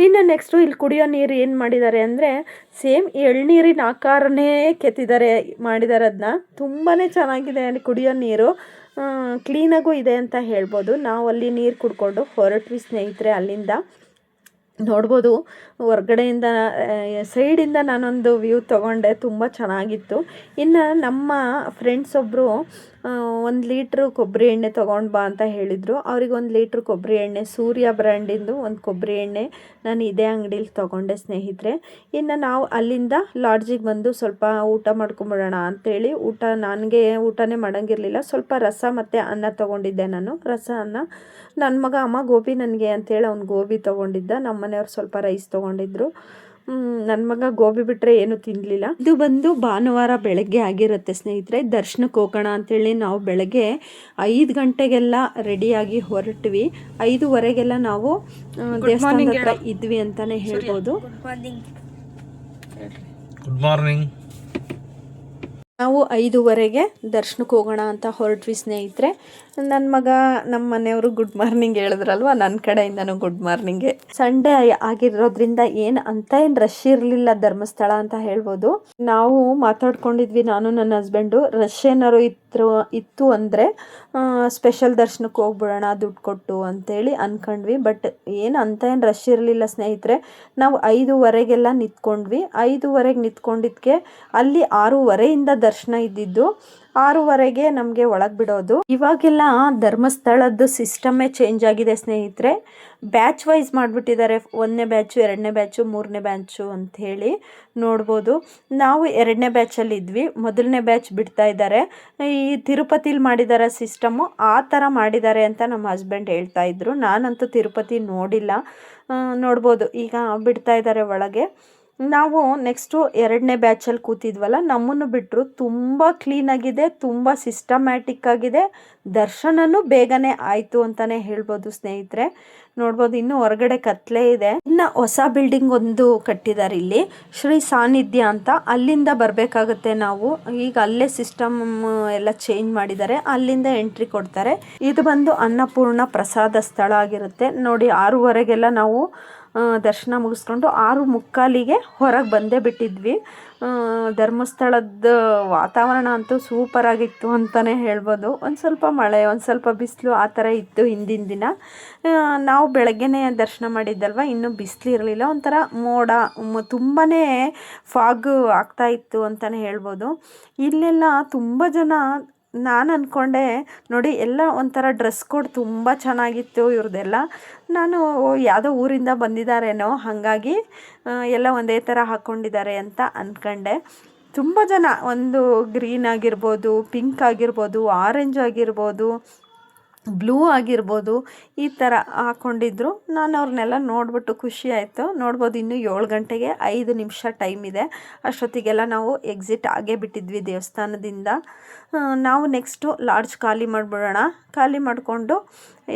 ಇನ್ನು ನೆಕ್ಸ್ಟು ಇಲ್ಲಿ ಕುಡಿಯೋ ನೀರು ಏನು ಮಾಡಿದ್ದಾರೆ ಅಂದರೆ ಸೇಮ್ ಎಳ್ನೀರಿನ ಆಕಾರನೇ ಕೆತ್ತಿದ್ದಾರೆ, ಮಾಡಿದ್ದಾರೆ ಅದನ್ನ. ತುಂಬಾ ಚೆನ್ನಾಗಿದೆ ಕುಡಿಯೋ ನೀರು, ಕ್ಲೀನಾಗೂ ಇದೆ ಅಂತ ಹೇಳ್ಬೋದು. ನಾವು ಅಲ್ಲಿ ನೀರು ಕುಡ್ಕೊಂಡು ಹೊರಟ್ವಿ ಸ್ನೇಹಿತರೆ ಅಲ್ಲಿಂದ. ನೋಡ್ಬೋದು ಹೊರ್ಗಡೆಯಿಂದ ಸೈಡಿಂದ ನಾನೊಂದು ವ್ಯೂ ತೊಗೊಂಡೆ, ತುಂಬ ಚೆನ್ನಾಗಿತ್ತು. ಇನ್ನು ನಮ್ಮ ಫ್ರೆಂಡ್ಸ್ ಒಬ್ಬರು 1 ಲೀಟ್ರು ಕೊಬ್ಬರಿ ಎಣ್ಣೆ ತೊಗೊಂಡು ಬಾ ಅಂತ ಹೇಳಿದರು. ಅವ್ರಿಗೆ 1 ಲೀಟ್ರ್ ಕೊಬ್ಬರಿ ಎಣ್ಣೆ, ಸೂರ್ಯ ಬ್ರ್ಯಾಂಡಿಂದು ಒಂದು ಕೊಬ್ಬರಿ ಎಣ್ಣೆ ನಾನು ಇದೇ ಅಂಗಡೀಲಿ ತೊಗೊಂಡೆ ಸ್ನೇಹಿತರೆ. ಇನ್ನು ನಾವು ಅಲ್ಲಿಂದ ಲಾಡ್ಜಿಗೆ ಬಂದು ಸ್ವಲ್ಪ ಊಟ ಮಾಡ್ಕೊಂಬಿಡೋಣ ಅಂಥೇಳಿ, ನನಗೆ ಊಟನೇ ಮಾಡೋಂಗಿರಲಿಲ್ಲ, ಸ್ವಲ್ಪ ರಸ ಮತ್ತು ಅನ್ನ ತೊಗೊಂಡಿದ್ದೆ ನಾನು. ರಸ ಅನ್ನ, ನನ್ನ ಮಗ ಅಮ್ಮ ಗೋಬಿ ನನಗೆ ಅಂತೇಳಿ ಅವ್ನು ಗೋಬಿ ತೊಗೊಂಡಿದ್ದ, ನಮ್ಮ ಮನೆಯವ್ರು ಸ್ವಲ್ಪ ರೈಸ್ ತೊಗೊಂಡಿದ್ರು. ನನ್ನ ಮಗ ಗೋಬಿ ಬಿಟ್ಟರೆ ಏನೂ ತಿನ್ನಲಿಲ್ಲ. ಇದು ಬಂದು ಭಾನುವಾರ ಬೆಳಗ್ಗೆ ಆಗಿರುತ್ತೆ ಸ್ನೇಹಿತರೆ. ದರ್ಶನಕ್ಕೆ ಹೋಗೋಣ ಅಂತೇಳಿ ನಾವು ಬೆಳಗ್ಗೆ 5 ಗಂಟೆಗೆಲ್ಲ ರೆಡಿಯಾಗಿ ಹೊರಟ್ವಿ. 5:15ಗೆಲ್ಲ ನಾವು ದೇವಸ್ಥಾನದ ಹತ್ರ ಇದ್ವಿ ಅಂತಲೇ ಹೇಳ್ಬೋದು. Good morning. ನಾವು 5:15ಗೆ ದರ್ಶನಕ್ಕೆ ಹೋಗೋಣ ಅಂತ ಹೊರಟ್ವಿ ಸ್ನೇಹಿತರೆ. ನನ್ನ ಮಗ, ನಮ್ಮ ಮನೆಯವರು ಗುಡ್ ಮಾರ್ನಿಂಗ್ ಹೇಳಿದ್ರಲ್ವ, ನನ್ನ ಕಡೆಯಿಂದನೂ ಗುಡ್ ಮಾರ್ನಿಂಗೆ. ಸಂಡೇ ಆಗಿರೋದ್ರಿಂದ ಏನು ರಶ್ ಇರಲಿಲ್ಲ ಧರ್ಮಸ್ಥಳ ಅಂತ ಹೇಳ್ಬೋದು. ನಾವು ಮಾತಾಡ್ಕೊಂಡಿದ್ವಿ ನಾನು ನನ್ನ ಹಸ್ಬೆಂಡು, ರಶ್ ಏನಾರು ಇತ್ತು ಅಂದರೆ ಸ್ಪೆಷಲ್ ದರ್ಶನಕ್ಕೆ ಹೋಗ್ಬಿಡೋಣ ದುಡ್ಡು ಕೊಟ್ಟು ಅಂತೇಳಿ ಅಂದ್ಕೊಂಡ್ವಿ. ಬಟ್ ಏನು ರಶ್ ಇರಲಿಲ್ಲ ಸ್ನೇಹಿತರೆ. ನಾವು 5:15ಗೆಲ್ಲ ನಿಂತ್ಕೊಂಡ್ವಿ. 5:15ಗೆ ನಿಂತ್ಕೊಂಡಿದ್ದಕ್ಕೆ ಅಲ್ಲಿ 6:15ಯಿಂದ ದರ್ಶನ ಇದ್ದಿದ್ದು. 6:15ಗೆ ನಮಗೆ ಒಳಗೆ ಬಿಡೋದು. ಇವಾಗೆಲ್ಲ ಧರ್ಮಸ್ಥಳದ ಸಿಸ್ಟಮೇ ಚೇಂಜ್ ಆಗಿದೆ ಸ್ನೇಹಿತರೆ. ಬ್ಯಾಚ್ ವೈಸ್ ಮಾಡಿಬಿಟ್ಟಿದ್ದಾರೆ, 1ನೇ ಬ್ಯಾಚು, 2ನೇ ಬ್ಯಾಚು, 3ನೇ ಬ್ಯಾಚು ಅಂಥೇಳಿ. ನೋಡ್ಬೋದು, ನಾವು 2ನೇ ಬ್ಯಾಚಲ್ಲಿ ಇದ್ವಿ, 1ನೇ ಬ್ಯಾಚ್ ಬಿಡ್ತಾ ಇದ್ದಾರೆ. ಈ ತಿರುಪತಿಲಿ ಮಾಡಿದ್ದಾರೆ ಸಿಸ್ಟಮು, ಆ ಥರ ಮಾಡಿದ್ದಾರೆ ಅಂತ ನಮ್ಮ ಹಸ್ಬೆಂಡ್ ಹೇಳ್ತಾ ಇದ್ರು. ನಾನಂತೂ ತಿರುಪತಿ ನೋಡಿಲ್ಲ. ನೋಡ್ಬೋದು, ಈಗ ಬಿಡ್ತಾ ಇದ್ದಾರೆ ಒಳಗೆ. ನಾವು ನೆಕ್ಸ್ಟು 2ನೇ ಬ್ಯಾಚಲ್ಲಿ ಕೂತಿದ್ವಲ್ಲ, ನಮ್ಮನ್ನು ಬಿಟ್ಟರು. ತುಂಬ ಕ್ಲೀನಾಗಿದೆ, ತುಂಬ ಸಿಸ್ಟಮ್ಯಾಟಿಕ್ ಆಗಿದೆ, ದರ್ಶನನೂ ಬೇಗನೆ ಆಯಿತು ಅಂತಲೇ ಹೇಳ್ಬೋದು ಸ್ನೇಹಿತರೆ. ನೋಡ್ಬೋದು, ಇನ್ನೂ ಹೊರಗಡೆ ಕತ್ಲೆ ಇದೆ. ಇನ್ನು ಹೊಸ ಬಿಲ್ಡಿಂಗ್ ಒಂದು ಕಟ್ಟಿದ್ದಾರೆ ಇಲ್ಲಿ, ಶ್ರೀ ಸಾನ್ನಿಧ್ಯ ಅಂತ. ಅಲ್ಲಿಂದ ಬರಬೇಕಾಗುತ್ತೆ ನಾವು. ಈಗ ಅಲ್ಲೇ ಸಿಸ್ಟಮ್ ಎಲ್ಲ ಚೇಂಜ್ ಮಾಡಿದ್ದಾರೆ, ಅಲ್ಲಿಂದ ಎಂಟ್ರಿ ಕೊಡ್ತಾರೆ. ಇದು ಬಂದು ಅನ್ನಪೂರ್ಣ ಪ್ರಸಾದ ಸ್ಥಳ ಆಗಿರುತ್ತೆ ನೋಡಿ. 6:15ಗೆಲ್ಲ ನಾವು ದರ್ಶನ ಮುಗಿಸ್ಕೊಂಡು 6:45ಗೆ ಹೊರಗೆ ಬಂದೇ ಬಿಟ್ಟಿದ್ವಿ. ಧರ್ಮಸ್ಥಳದ ವಾತಾವರಣ ಅಂತೂ ಸೂಪರಾಗಿತ್ತು ಅಂತಲೇ ಹೇಳ್ಬೋದು. ಒಂದು ಸ್ವಲ್ಪ ಮಳೆ, ಒಂದು ಸ್ವಲ್ಪ ಬಿಸಿಲು, ಆ ಥರ ಇತ್ತು ಹಿಂದಿನ ದಿನ. ನಾವು ಬೆಳಗ್ಗೆನೇ ದರ್ಶನ ಮಾಡಿದ್ದಲ್ವ, ಇನ್ನೂ ಬಿಸಿಲು ಇರಲಿಲ್ಲ, ಒಂಥರ ಮೋಡ, ತುಂಬಾ ಫಾಗು ಆಗ್ತಾಯಿತ್ತು ಅಂತಲೇ ಹೇಳ್ಬೋದು. ಇಲ್ಲೆಲ್ಲ ತುಂಬ ಜನ, ನಾನು ಅಂದ್ಕೊಂಡೆ ನೋಡಿ, ಎಲ್ಲ ಒಂಥರ ಡ್ರೆಸ್ ಕೋಡ್ ತುಂಬ ಚೆನ್ನಾಗಿತ್ತು ಇವ್ರದ್ದೆಲ್ಲ. ನಾನು ಯಾವುದೋ ಊರಿಂದ ಬಂದಿದ್ದಾರೇನೋ, ಹಾಗಾಗಿ ಎಲ್ಲ ಒಂದೇ ಥರ ಹಾಕ್ಕೊಂಡಿದ್ದಾರೆ ಅಂತ ಅಂದ್ಕೊಂಡೆ. ತುಂಬ ಜನ, ಒಂದು ಗ್ರೀನ್ ಆಗಿರ್ಬೋದು, ಪಿಂಕ್ ಆಗಿರ್ಬೋದು, ಆರೆಂಜ್ ಆಗಿರ್ಬೋದು, ಬ್ಲೂ ಆಗಿರ್ಬೋದು ಈ ಥರ ಹಾಕ್ಕೊಂಡಿದ್ರು. ನಾನು ಅವ್ರನ್ನೆಲ್ಲ ನೋಡಿಬಿಟ್ಟು ಖುಷಿ ಆಯಿತು. ನೋಡ್ಬೋದು ಇನ್ನೂ 7 ಗಂಟೆಗೆ 5 ನಿಮಿಷ ಟೈಮ್ ಇದೆ. ಅಷ್ಟೊತ್ತಿಗೆಲ್ಲ ನಾವು ಎಕ್ಸಿಟ್ ಆಗೇ ಬಿಟ್ಟಿದ್ವಿ ದೇವಸ್ಥಾನದಿಂದ. ನಾವು ನೆಕ್ಸ್ಟು ಲಾಡ್ಜ್ ಖಾಲಿ ಮಾಡಿಬಿಡೋಣ. ಖಾಲಿ ಮಾಡಿಕೊಂಡು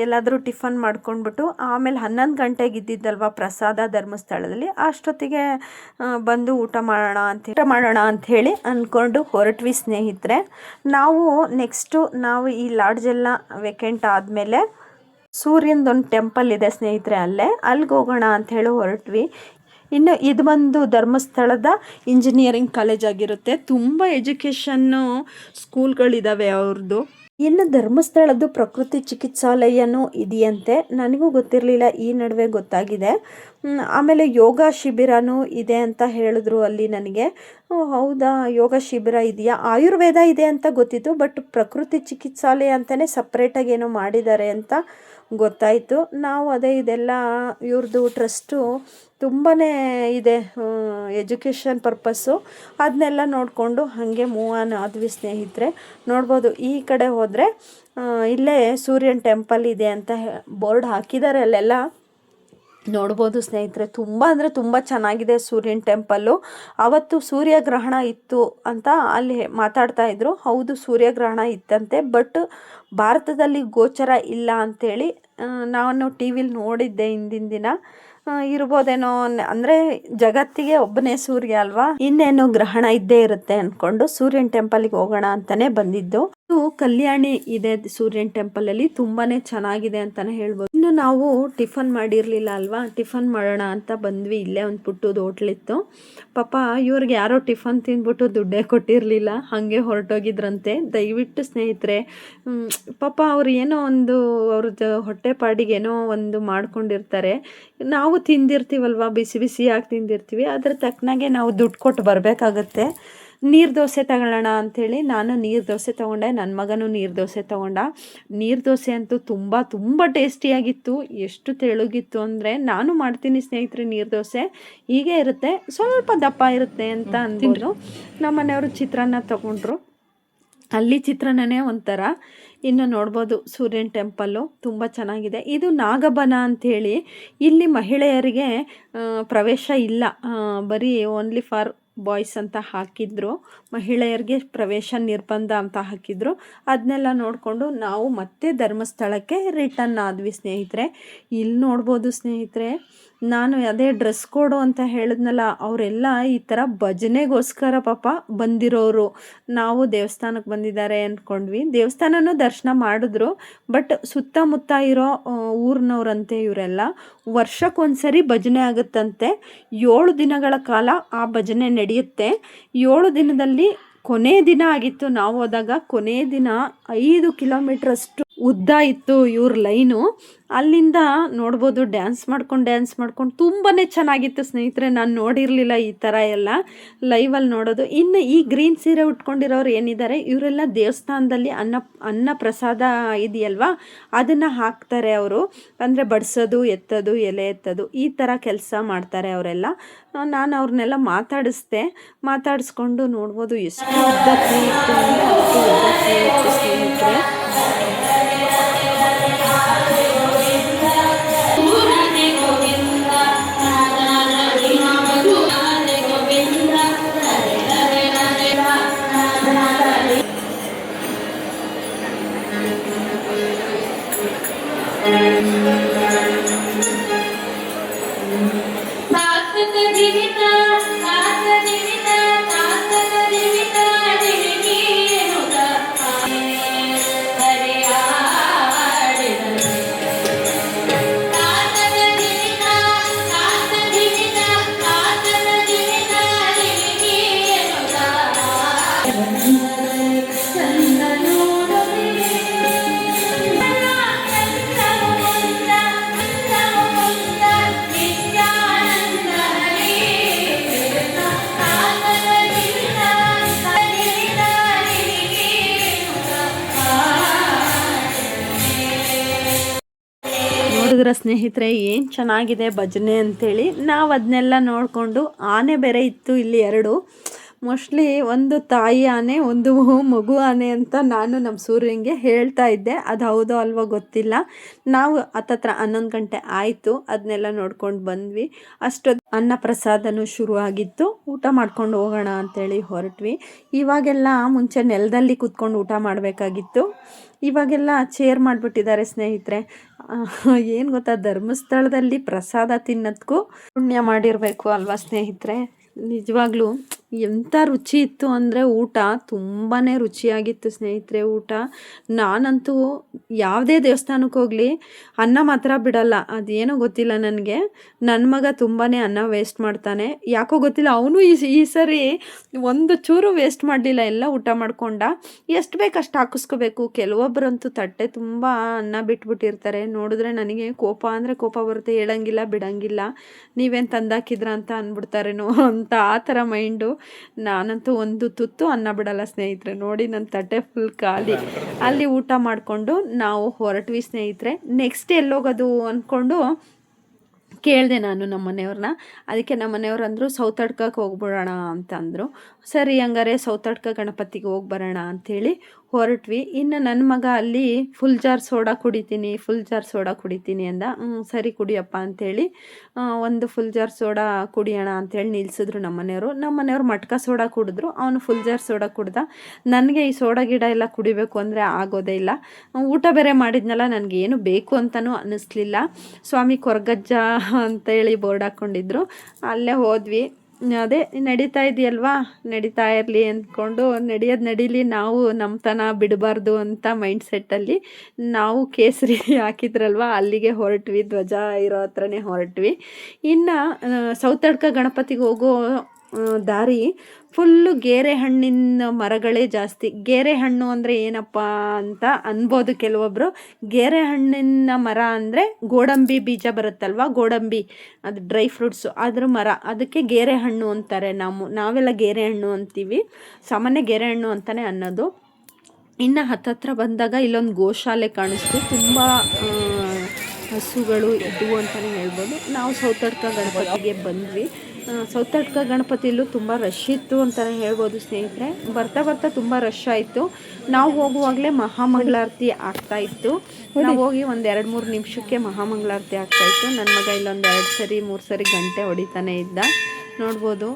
ಎಲ್ಲಾದರೂ ಟಿಫನ್ ಮಾಡ್ಕೊಂಡ್ಬಿಟ್ಟು ಆಮೇಲೆ 11 ಗಂಟೆಗೆ ಇದ್ದಿದ್ದಲ್ವ ಪ್ರಸಾದ ಧರ್ಮಸ್ಥಳದಲ್ಲಿ, ಅಷ್ಟೊತ್ತಿಗೆ ಬಂದು ಊಟ ಮಾಡೋಣ ಅಂಥೇಳಿ ಅಂದ್ಕೊಂಡು ಹೊರಟ್ವಿ ಸ್ನೇಹಿತರೆ. ನಾವು ಈ ಲಾಡ್ಜೆಲ್ಲ ವೇಕೆಂಟ್ ಆದಮೇಲೆ ಸೂರ್ಯನದೊಂದು ಟೆಂಪಲ್ ಇದೆ ಸ್ನೇಹಿತರೆ, ಅಲ್ಲಿಗೆ ಹೋಗೋಣ ಅಂಥೇಳಿ ಹೊರಟ್ವಿ. ಇನ್ನು ಇದು ಬಂದು ಧರ್ಮಸ್ಥಳದ ಇಂಜಿನಿಯರಿಂಗ್ ಕಾಲೇಜ್ ಆಗಿರುತ್ತೆ. ತುಂಬ ಎಜುಕೇಷನ್ನು ಸ್ಕೂಲ್ಗಳಿದ್ದಾವೆ ಅವ್ರದ್ದು. ಇನ್ನು ಧರ್ಮಸ್ಥಳದ್ದು ಪ್ರಕೃತಿ ಚಿಕಿತ್ಸಾಲಯನೂ ಇದೆಯಂತೆ, ನನಗೂ ಗೊತ್ತಿರಲಿಲ್ಲ, ಈ ನಡುವೆ ಗೊತ್ತಾಗಿದೆ. ಆಮೇಲೆ ಯೋಗ ಶಿಬಿರನೂ ಇದೆ ಅಂತ ಹೇಳಿದ್ರು ಅಲ್ಲಿ ನನಗೆ. ಹೌದಾ, ಯೋಗ ಶಿಬಿರ ಇದೆಯಾ? ಆಯುರ್ವೇದ ಇದೆ ಅಂತ ಗೊತ್ತಿತ್ತು, ಬಟ್ ಪ್ರಕೃತಿ ಚಿಕಿತ್ಸಾಲಯ ಅಂತಲೇ ಸಪ್ರೇಟಾಗಿ ಏನೋ ಮಾಡಿದ್ದಾರೆ ಅಂತ ಗೊತ್ತಾಯಿತು. ನಾವು ಇದೆಲ್ಲ ಇವ್ರದ್ದು ಟ್ರಸ್ಟು ತುಂಬಾ ಇದೆ ಎಜುಕೇಷನ್ ಪರ್ಪಸ್ಸು, ಅದನ್ನೆಲ್ಲ ನೋಡಿಕೊಂಡು ಹಾಗೆ ಮೂವ್ ಆನ್ ಆದ್ವಿ ಸ್ನೇಹಿತರೆ. ನೋಡ್ಬೋದು ಈ ಕಡೆ ಹೋದರೆ ಇಲ್ಲೇ ಸೂರ್ಯನ ಟೆಂಪಲ್ ಇದೆ ಅಂತ ಬೋರ್ಡ್ ಹಾಕಿದ್ದಾರೆ, ಅಲ್ಲೆಲ್ಲ ನೋಡ್ಬೋದು ಸ್ನೇಹಿತರೆ. ತುಂಬ ಅಂದರೆ ತುಂಬ ಚೆನ್ನಾಗಿದೆ ಸೂರ್ಯನ ಟೆಂಪಲ್ಲು. ಅವತ್ತು ಸೂರ್ಯಗ್ರಹಣ ಇತ್ತು ಅಂತ ಅಲ್ಲಿ ಮಾತಾಡ್ತಾ ಇದ್ರು. ಹೌದು, ಸೂರ್ಯಗ್ರಹಣ ಇತ್ತಂತೆ, ಬಟ್ ಭಾರತದಲ್ಲಿ ಗೋಚರ ಇಲ್ಲ ಅಂಥೇಳಿ ನಾನು ಟಿ ವಿಲಿ ನೋಡಿದ್ದೆ ಹಿಂದಿನ ದಿನ. ಇರ್ಬೋದೇನೋ, ಅಂದರೆ ಜಗತ್ತಿಗೆ ಒಬ್ಬನೇ ಸೂರ್ಯ ಅಲ್ವಾ, ಇನ್ನೇನು ಗ್ರಹಣ ಇದ್ದೇ ಇರುತ್ತೆ ಅಂದ್ಕೊಂಡು ಸೂರ್ಯನ ಟೆಂಪಲ್ಗೆ ಹೋಗೋಣ ಅಂತಲೇ ಬಂದಿದ್ದು. ಇದು ಕಲ್ಯಾಣಿ ಇದೆ ಸೂರ್ಯನ ಟೆಂಪಲಲ್ಲಿ, ತುಂಬಾ ಚೆನ್ನಾಗಿದೆ ಅಂತಲೇ ಹೇಳ್ಬೋದು. ಇನ್ನು ನಾವು ಟಿಫನ್ ಮಾಡಿರಲಿಲ್ಲ ಅಲ್ವಾ, ಟಿಫನ್ ಮಾಡೋಣ ಅಂತ ಬಂದ್ವಿ. ಇಲ್ಲೇ ಒಂದು ಪುಟ್ಟದು ಹೋಟ್ಲಿತ್ತು. ಪಾಪ ಇವ್ರಿಗೆ ಯಾರೋ ಟಿಫನ್ ತಿಂದ್ಬಿಟ್ಟು ದುಡ್ಡೇ ಕೊಟ್ಟಿರಲಿಲ್ಲ, ಹಾಗೆ ಹೊರಟೋಗಿದ್ರಂತೆ. ದಯವಿಟ್ಟು ಸ್ನೇಹಿತರೆ, ಪಾಪ ಅವ್ರು ಏನೋ ಒಂದು ಅವ್ರದ್ದು ಹೊಟ್ಟೆ ಪಾಡಿಗೇನೋ ಒಂದು ಮಾಡ್ಕೊಂಡಿರ್ತಾರೆ. ನಾವು ತಿಂದಿರ್ತೀವಲ್ವ, ಬಿಸಿ ಬಿಸಿಯಾಗಿ ತಿಂದಿರ್ತೀವಿ, ಅದ್ರ ತಕ್ಕನಾಗೆ ನಾವು ದುಡ್ಡು ಕೊಟ್ಟು ಬರಬೇಕಾಗತ್ತೆ. ನೀರು ದೋಸೆ ತಗೊಳ್ಳೋಣ ಅಂಥೇಳಿ ನಾನು ನೀರು ದೋಸೆ ತೊಗೊಂಡೆ, ನನ್ನ ಮಗನೂ ನೀರು ದೋಸೆ ತೊಗೊಂಡ. ನೀರು ದೋಸೆ ಅಂತೂ ತುಂಬ ಟೇಸ್ಟಿಯಾಗಿತ್ತು. ಎಷ್ಟು ತೆಳುಗಿತ್ತು ಅಂದರೆ, ನಾನು ಮಾಡ್ತೀನಿ ಸ್ನೇಹಿತರೆ ನೀರು ದೋಸೆ, ಹೀಗೆ ಇರುತ್ತೆ, ಸ್ವಲ್ಪ ದಪ್ಪ ಇರುತ್ತೆ ಅಂತ ಅಂದ್ಬಿಟ್ಟು ನಮ್ಮ ಮನೆಯವರು ಚಿತ್ರಾನ್ನ ತೊಗೊಂಡ್ರು. ಅಲ್ಲಿ ಚಿತ್ರಾನ್ನನೇ ಒಂಥರ. ಇನ್ನು ನೋಡ್ಬೋದು ಸೂರ್ಯನ ಟೆಂಪಲ್ಲು ತುಂಬ ಚೆನ್ನಾಗಿದೆ. ಇದು ನಾಗಬನ ಅಂಥೇಳಿ, ಇಲ್ಲಿ ಮಹಿಳೆಯರಿಗೆ ಪ್ರವೇಶ ಇಲ್ಲ, ಬರೀ ಓನ್ಲಿ ಫಾರ್ ಬಾಯ್ಸ್ ಅಂತ ಹಾಕಿದ್ರು, ಮಹಿಳೆಯರಿಗೆ ಪ್ರವೇಶ ನಿರ್ಬಂಧ ಅಂತ ಹಾಕಿದ್ರು. ಅದನ್ನೆಲ್ಲ ನೋಡಿಕೊಂಡು ನಾವು ಮತ್ತೆ ಧರ್ಮಸ್ಥಳಕ್ಕೆ ರಿಟರ್ನ್ ಆದ್ವಿ ಸ್ನೇಹಿತರೆ. ಇಲ್ಲಿ ನೋಡ್ಬೋದು ಸ್ನೇಹಿತರೆ, ನಾನು ಅದೇ ಡ್ರೆಸ್ ಕೋಡು ಅಂತ ಹೇಳಿದ್ನಲ್ಲ, ಅವರೆಲ್ಲ ಈ ಥರ ಭಜನೆಗೋಸ್ಕರ ಪಾಪ ಬಂದಿರೋರು. ನಾವು ದೇವಸ್ಥಾನಕ್ಕೆ ಬಂದಿದ್ದಾರೆ ಅಂದ್ಕೊಂಡ್ವಿ. ದೇವಸ್ಥಾನನೂ ದರ್ಶನ ಮಾಡಿದ್ರು, ಬಟ್ ಸುತ್ತಮುತ್ತ ಇರೋ ಊರಿನವ್ರಂತೆ ಇವರೆಲ್ಲ. ವರ್ಷಕ್ಕೊಂದ್ಸರಿ ಭಜನೆ ಆಗುತ್ತಂತೆ. 7 ದಿನಗಳ ಕಾಲ ಆ ಭಜನೆ ನಡೆಯುತ್ತೆ. 7 ದಿನದಲ್ಲಿ ಕೊನೆ ದಿನ ಆಗಿತ್ತು ನಾವು ಹೋದಾಗ. ಕೊನೆ ದಿನ 5 ಕಿಲೋಮೀಟ್ರಷ್ಟು ಉದ್ದ ಇತ್ತು ಇವ್ರ ಲೈನು. ಅಲ್ಲಿಂದ ನೋಡ್ಬೋದು ಡ್ಯಾನ್ಸ್ ಮಾಡ್ಕೊಂಡು ತುಂಬಾ ಚೆನ್ನಾಗಿತ್ತು ಸ್ನೇಹಿತರೆ. ನಾನು ನೋಡಿರಲಿಲ್ಲ ಈ ಥರ ಎಲ್ಲ ಲೈವಲ್ಲಿ ನೋಡೋದು. ಇನ್ನು ಈ ಗ್ರೀನ್ ಸೀರೆ ಉಟ್ಕೊಂಡಿರೋರು ಏನಿದ್ದಾರೆ, ಇವರೆಲ್ಲ ದೇವಸ್ಥಾನದಲ್ಲಿ ಅನ್ನ ಪ್ರಸಾದ ಇದೆಯಲ್ವಾ, ಅದನ್ನು ಹಾಕ್ತಾರೆ ಅವರು. ಅಂದರೆ ಬಡಿಸೋದು, ಎತ್ತೋದು, ಎಲೆ ಎತ್ತೋದು, ಈ ಥರ ಕೆಲಸ ಮಾಡ್ತಾರೆ ಅವರೆಲ್ಲ. ನಾನು ಅವ್ರನ್ನೆಲ್ಲ ಮಾತಾಡಿಸ್ಕೊಂಡು ನೋಡ್ಬೋದು ಎಷ್ಟು ಉದ್ದಕ್ಕೆ ಇತ್ತು ಸ್ನೇಹಿತರೆ. ಸ್ನೇಹಿತರೆ, ಏನು ಚೆನ್ನಾಗಿದೆ ಭಜನೆ ಅಂಥೇಳಿ ನಾವು ಅದನ್ನೆಲ್ಲ ನೋಡಿಕೊಂಡು. ಆನೆ ಬೇರೆ ಇತ್ತು ಇಲ್ಲಿ 2, ಮೋಸ್ಟ್ಲಿ ಒಂದು ತಾಯಿ ಆನೆ ಒಂದು ಮಗು ಆನೆ ಅಂತ ನಾನು ನಮ್ಮ ಸೂರ್ಯನಿಗೆ ಹೇಳ್ತಾ ಇದ್ದೆ. ಅದು ಹೌದೋ ಅಲ್ವೋ ಗೊತ್ತಿಲ್ಲ. ನಾವು ಹತ್ತತ್ರ 11 ಗಂಟೆ ಆಯಿತು, ಅದನ್ನೆಲ್ಲ ನೋಡ್ಕೊಂಡು ಬಂದ್ವಿ. ಅಷ್ಟೊತ್ತು ಅನ್ನ ಪ್ರಸಾದನೂ ಶುರುವಾಗಿತ್ತು. ಊಟ ಮಾಡ್ಕೊಂಡು ಹೋಗೋಣ ಅಂತೇಳಿ ಹೊರಟ್ವಿ. ಇವಾಗೆಲ್ಲ ಮುಂಚೆ ನೆಲದಲ್ಲಿ ಕೂತ್ಕೊಂಡು ಊಟ ಮಾಡಬೇಕಾಗಿತ್ತು, ಇವಾಗೆಲ್ಲ ಚೇರ್ ಮಾಡಿಬಿಟ್ಟಿದ್ದಾರೆ ಸ್ನೇಹಿತರೆ. ಏನು ಗೊತ್ತಾ, ಧರ್ಮಸ್ಥಳದಲ್ಲಿ ಪ್ರಸಾದ ತಿನ್ನೋದಕ್ಕೂ ಪುಣ್ಯ ಮಾಡಿರಬೇಕು ಅಲ್ವಾ ಸ್ನೇಹಿತರೆ. ನಿಜವಾಗ್ಲೂ ಎಂಥ ರುಚಿ ಇತ್ತು ಅಂದರೆ ಊಟ ತುಂಬಾ ರುಚಿಯಾಗಿತ್ತು ಸ್ನೇಹಿತರೆ. ಊಟ ನಾನಂತೂ ಯಾವುದೇ ದೇವಸ್ಥಾನಕ್ಕೆ ಹೋಗಲಿ ಅನ್ನ ಮಾತ್ರ ಬಿಡಲ್ಲ. ಅದೇನೋ ಗೊತ್ತಿಲ್ಲ ನನಗೆ. ನನ್ನ ಮಗ ತುಂಬಾ ಅನ್ನ ವೇಸ್ಟ್ ಮಾಡ್ತಾನೆ, ಯಾಕೋ ಗೊತ್ತಿಲ್ಲ. ಅವನು ಈ ಸರಿ ಒಂದು ಚೂರು ವೇಸ್ಟ್ ಮಾಡಲಿಲ್ಲ, ಎಲ್ಲ ಊಟ ಮಾಡ್ಕೊಂಡ. ಎಷ್ಟು ಬೇಕು ಅಷ್ಟು ಹಾಕಿಸ್ಕೋಬೇಕು. ಕೆಲವೊಬ್ಬರಂತೂ ತಟ್ಟೆ ತುಂಬ ಅನ್ನ ಬಿಟ್ಬಿಟ್ಟಿರ್ತಾರೆ. ನೋಡಿದ್ರೆ ನನಗೆ ಕೋಪ ಅಂದರೆ ಕೋಪ ಬರುತ್ತೆ, ಹೇಳಂಗಿಲ್ಲ ಬಿಡಂಗಿಲ್ಲ. ನೀವೇನು ತಂದಾಕಿದ್ರ ಅಂತ ಅಂದ್ಬಿಡ್ತಾರೇನೋ ಅಂತ ಆ ಥರ ಮೈಂಡು. ನಾನಂತೂ ಒಂದು ತುತ್ತು ಅನ್ನ ಬಿಡಲ್ಲ ಸ್ನೇಹಿತರೆ. ನೋಡಿ ನನ್ನ ತಟ್ಟೆ ಫುಲ್ ಖಾಲಿ. ಅಲ್ಲಿ ಊಟ ಮಾಡಿಕೊಂಡು ನಾವು ಹೊರಟ್ವಿ ಸ್ನೇಹಿತರೆ. ನೆಕ್ಸ್ಟ್ ಎಲ್ಲೋಗೋದು ಅಂದ್ಕೊಂಡು ಕೇಳಿದೆ ನಾನು ನಮ್ಮ ಮನೆಯವ್ರನ್ನ. ಅದಕ್ಕೆ ನಮ್ಮ ಮನೆಯವ್ರು ಅಂದರು ಸೌತಡ್ಕಕ್ಕೆ ಹೋಗ್ಬಿಡೋಣ ಅಂತಂದರು. ಸರಿ ಹಂಗಾರೆ ಸೌತಡ್ಕ ಗಣಪತಿಗೆ ಹೋಗಿ ಬರೋಣ ಅಂಥೇಳಿ ಹೊರಟ್ವಿ. ಇನ್ನು ನನ್ನ ಮಗ ಅಲ್ಲಿ ಫುಲ್ ಜಾರ್ ಸೋಡಾ ಕುಡಿತೀನಿ ಅಂದ. ಸರಿ ಕುಡಿಯಪ್ಪ ಅಂಥೇಳಿ ಒಂದು ಫುಲ್ ಜಾರ್ ಸೋಡಾ ಕುಡಿಯೋಣ ಅಂಥೇಳಿ ನಿಲ್ಲಿಸಿದ್ರು ನಮ್ಮ ಮನೆಯವರು ಮಟ್ಕ ಸೋಡಾ ಕುಡಿದ್ರು, ಅವನು ಫುಲ್ ಜಾರ್ ಸೋಡಾ ಕುಡ್ದ. ನನಗೆ ಈ ಸೋಡಾ ಗಿಡ ಎಲ್ಲ ಕುಡಿಬೇಕು ಅಂದರೆ ಆಗೋದೇ ಇಲ್ಲ. ಊಟ ಬೇರೆ ಮಾಡಿದ್ನಲ್ಲ, ನನಗೇನು ಬೇಕು ಅಂತಲೂ ಅನ್ನಿಸ್ಲಿಲ್ಲ. ಸ್ವಾಮಿ ಕೊರಗಜ್ಜ ಅಂತೇಳಿ ಬೋರ್ಡ್ ಹಾಕ್ಕೊಂಡಿದ್ರು, ಅಲ್ಲೇ ಹೋದ್ವಿ. ಅದೇ ನಡೀತಾ ಇದೆಯಲ್ವಾ, ನಡೀತಾ ಇರಲಿ ಅಂದ್ಕೊಂಡು ನಡೀಲಿ, ನಾವು ನಮ್ಮತನ ಬಿಡಬಾರ್ದು ಅಂತ ಮೈಂಡ್ ಸೆಟ್ಟಲ್ಲಿ ನಾವು ಕೇಸರಿ ಹಾಕಿದ್ರಲ್ವ ಅಲ್ಲಿಗೆ ಹೊರಟ್ವಿ. ಧ್ವಜ ಇರೋ ಹತ್ರನೇ ಹೊರಟ್ವಿ. ಇನ್ನು ಸೌತಡ್ಕ ಗಣಪತಿಗೆ ಹೋಗೋ ದಾರಿ ಫುಲ್ಲು ಗೇರೆ ಹಣ್ಣಿನ ಮರಗಳೇ ಜಾಸ್ತಿ. ಗೇರೆ ಹಣ್ಣು ಅಂದರೆ ಏನಪ್ಪ ಅಂತ ಅನ್ಬೋದು ಕೆಲವೊಬ್ಬರು. ಗೇರೆ ಹಣ್ಣಿನ ಮರ ಅಂದರೆ ಗೋಡಂಬಿ ಬೀಜ ಬರುತ್ತಲ್ವ, ಗೋಡಂಬಿ ಅದು ಡ್ರೈ ಫ್ರೂಟ್ಸು, ಅದ್ರ ಮರ, ಅದಕ್ಕೆ ಗೇರೆ ಹಣ್ಣು ಅಂತಾರೆ. ನಾವೆಲ್ಲ ಗೇರೆ ಹಣ್ಣು ಅಂತೀವಿ, ಸಾಮಾನ್ಯ ಗೇರೆ ಹಣ್ಣು ಅಂತಲೇ ಅನ್ನೋದು. ಇನ್ನು ಹತ್ತತ್ರ ಬಂದಾಗ ಇಲ್ಲೊಂದು ಗೋಶಾಲೆ ಕಾಣಿಸ್ತು. ತುಂಬ ಹಸುಗಳು ಇದ್ದವು ಅಂತಲೇ ಹೇಳ್ಬೋದು. ನಾವು ಸೌತಡ್ಕ ಗಣಪತಿಗೆ ಬಂದ್ವಿ. ಸೌತಡ್ಕ ಗಣಪತಿಯಲ್ಲೂ ತುಂಬ ರಶ್ ಇತ್ತು ಅಂತಲೇ ಹೇಳ್ಬೋದು ಸ್ನೇಹಿತರೆ. ಬರ್ತಾ ತುಂಬ ರಶ್ ಆಯಿತು. ನಾವು ಹೋಗುವಾಗಲೇ ಮಹಾಮಂಗಳಾರತಿ ಆಗ್ತಾಯಿತ್ತು. ನಾವು ಹೋಗಿ ಒಂದು 2-3 ನಿಮಿಷಕ್ಕೆ ಮಹಾಮಂಗಳಾರತಿ ಆಗ್ತಾಯಿತ್ತು. ನನ್ನ ಮಗ ಇಲ್ಲೊಂದು 2-3 ಸರಿ ಗಂಟೆ ಹೊಡಿತಾನೆ ಇದ್ದ. ನೋಡ್ಬೋದು